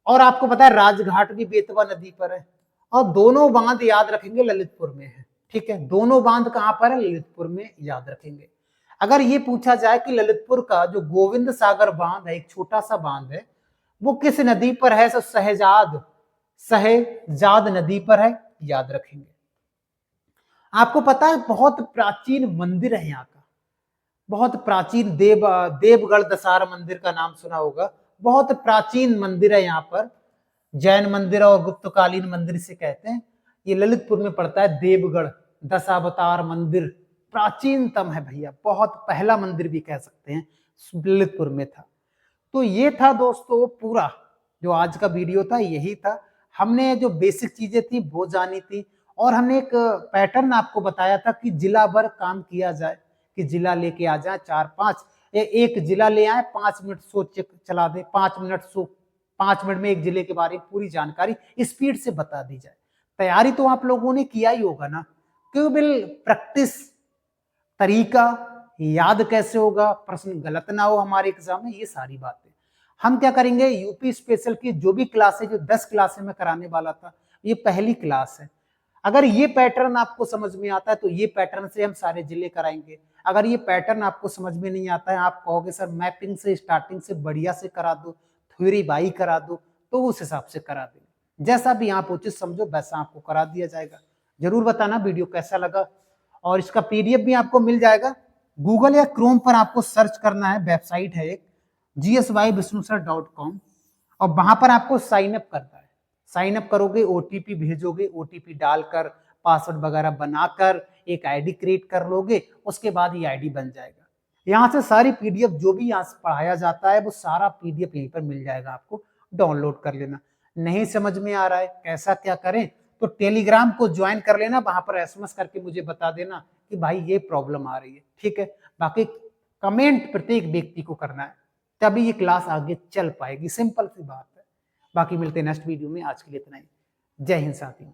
Speaker 1: और आपको पता है राजघाट भी बेतवा नदी पर है, और दोनों बांध याद रखेंगे ललितपुर में है। ठीक है, दोनों बांध कहां पर है, ललितपुर में, याद रखेंगे। अगर ये पूछा जाए कि ललितपुर का जो गोविंद सागर बांध है, एक छोटा सा बांध है, वो किस नदी पर है, तो सहजाद नदी पर है, याद रखेंगे। आपको पता है बहुत प्राचीन मंदिर है यहाँ का, बहुत प्राचीन देवगढ़ दशहरा मंदिर का नाम सुना होगा, बहुत प्राचीन मंदिर है यहाँ पर, जैन मंदिर और गुप्तकालीन मंदिर से कहते हैं। ये ललितपुर में पड़ता है देवगढ़ दशावतार मंदिर, प्राचीनतम है भैया, बहुत पहला मंदिर भी कह सकते हैं, ललितपुर में था। तो ये था दोस्तों पूरा जो आज का वीडियो था, यही था। हमने जो बेसिक चीजें थी वो जानी थी, और हमने एक पैटर्न आपको बताया था कि जिला भर काम किया जाए, कि जिला लेके आ जाए 4-5, एक जिला ले आए, 5 मिनट सोच चला दे, 5 मिनट में एक जिले के बारे में पूरी जानकारी स्पीड से बता दी जाए। तैयारी तो आप लोगों ने किया ही होगा ना, केवल प्रैक्टिस, तरीका, याद कैसे होगा, प्रश्न गलत ना हो हमारे एग्जाम में, ये सारी बातें हम क्या करेंगे। यूपी स्पेशल की जो भी क्लासें, जो 10 क्लासें में कराने वाला था, ये पहली क्लास है। अगर ये पैटर्न आपको समझ में आता है तो ये पैटर्न से हम सारे जिले कराएंगे। अगर ये पैटर्न आपको समझ में नहीं आता है, आप कहोगे सर मैपिंग से स्टार्टिंग से बढ़िया से करा दो, थ्योरी बाई करा दो, तो उस हिसाब से करा देंगे। जैसा भी आप उचित समझो वैसा आपको करा दिया जाएगा। जरूर बताना वीडियो कैसा लगा, और इसका पीडीएफ भी आपको मिल जाएगा। गूगल या क्रोम पर आपको सर्च करना है, वेबसाइट है एक gsybisnusar.com, और वहां पर आपको साइन अप करना है। साइन अप करोगे, ओटीपी भेजोगे, ओटीपी डालकर पासवर्ड वगैरह बनाकर एक आईडी क्रिएट कर लोगे, उसके बाद ये आईडी बन जाएगा। यहाँ से सारी पीडीएफ जो भी यहाँ से पढ़ाया जाता है वो सारा पीडीएफ यहीं पर मिल जाएगा, आपको डाउनलोड कर लेना। नहीं समझ में आ रहा है कैसा क्या करें, तो टेलीग्राम को ज्वाइन कर लेना, वहां पर एसएमएस करके मुझे बता देना कि भाई ये प्रॉब्लम आ रही है। ठीक है, बाकी कमेंट प्रत्येक व्यक्ति को करना है, तभी ये क्लास आगे चल पाएगी, सिंपल सी बात है। बाकी मिलते हैं नेक्स्ट वीडियो में, आज के लिए इतना ही। जय हिंद साथियों।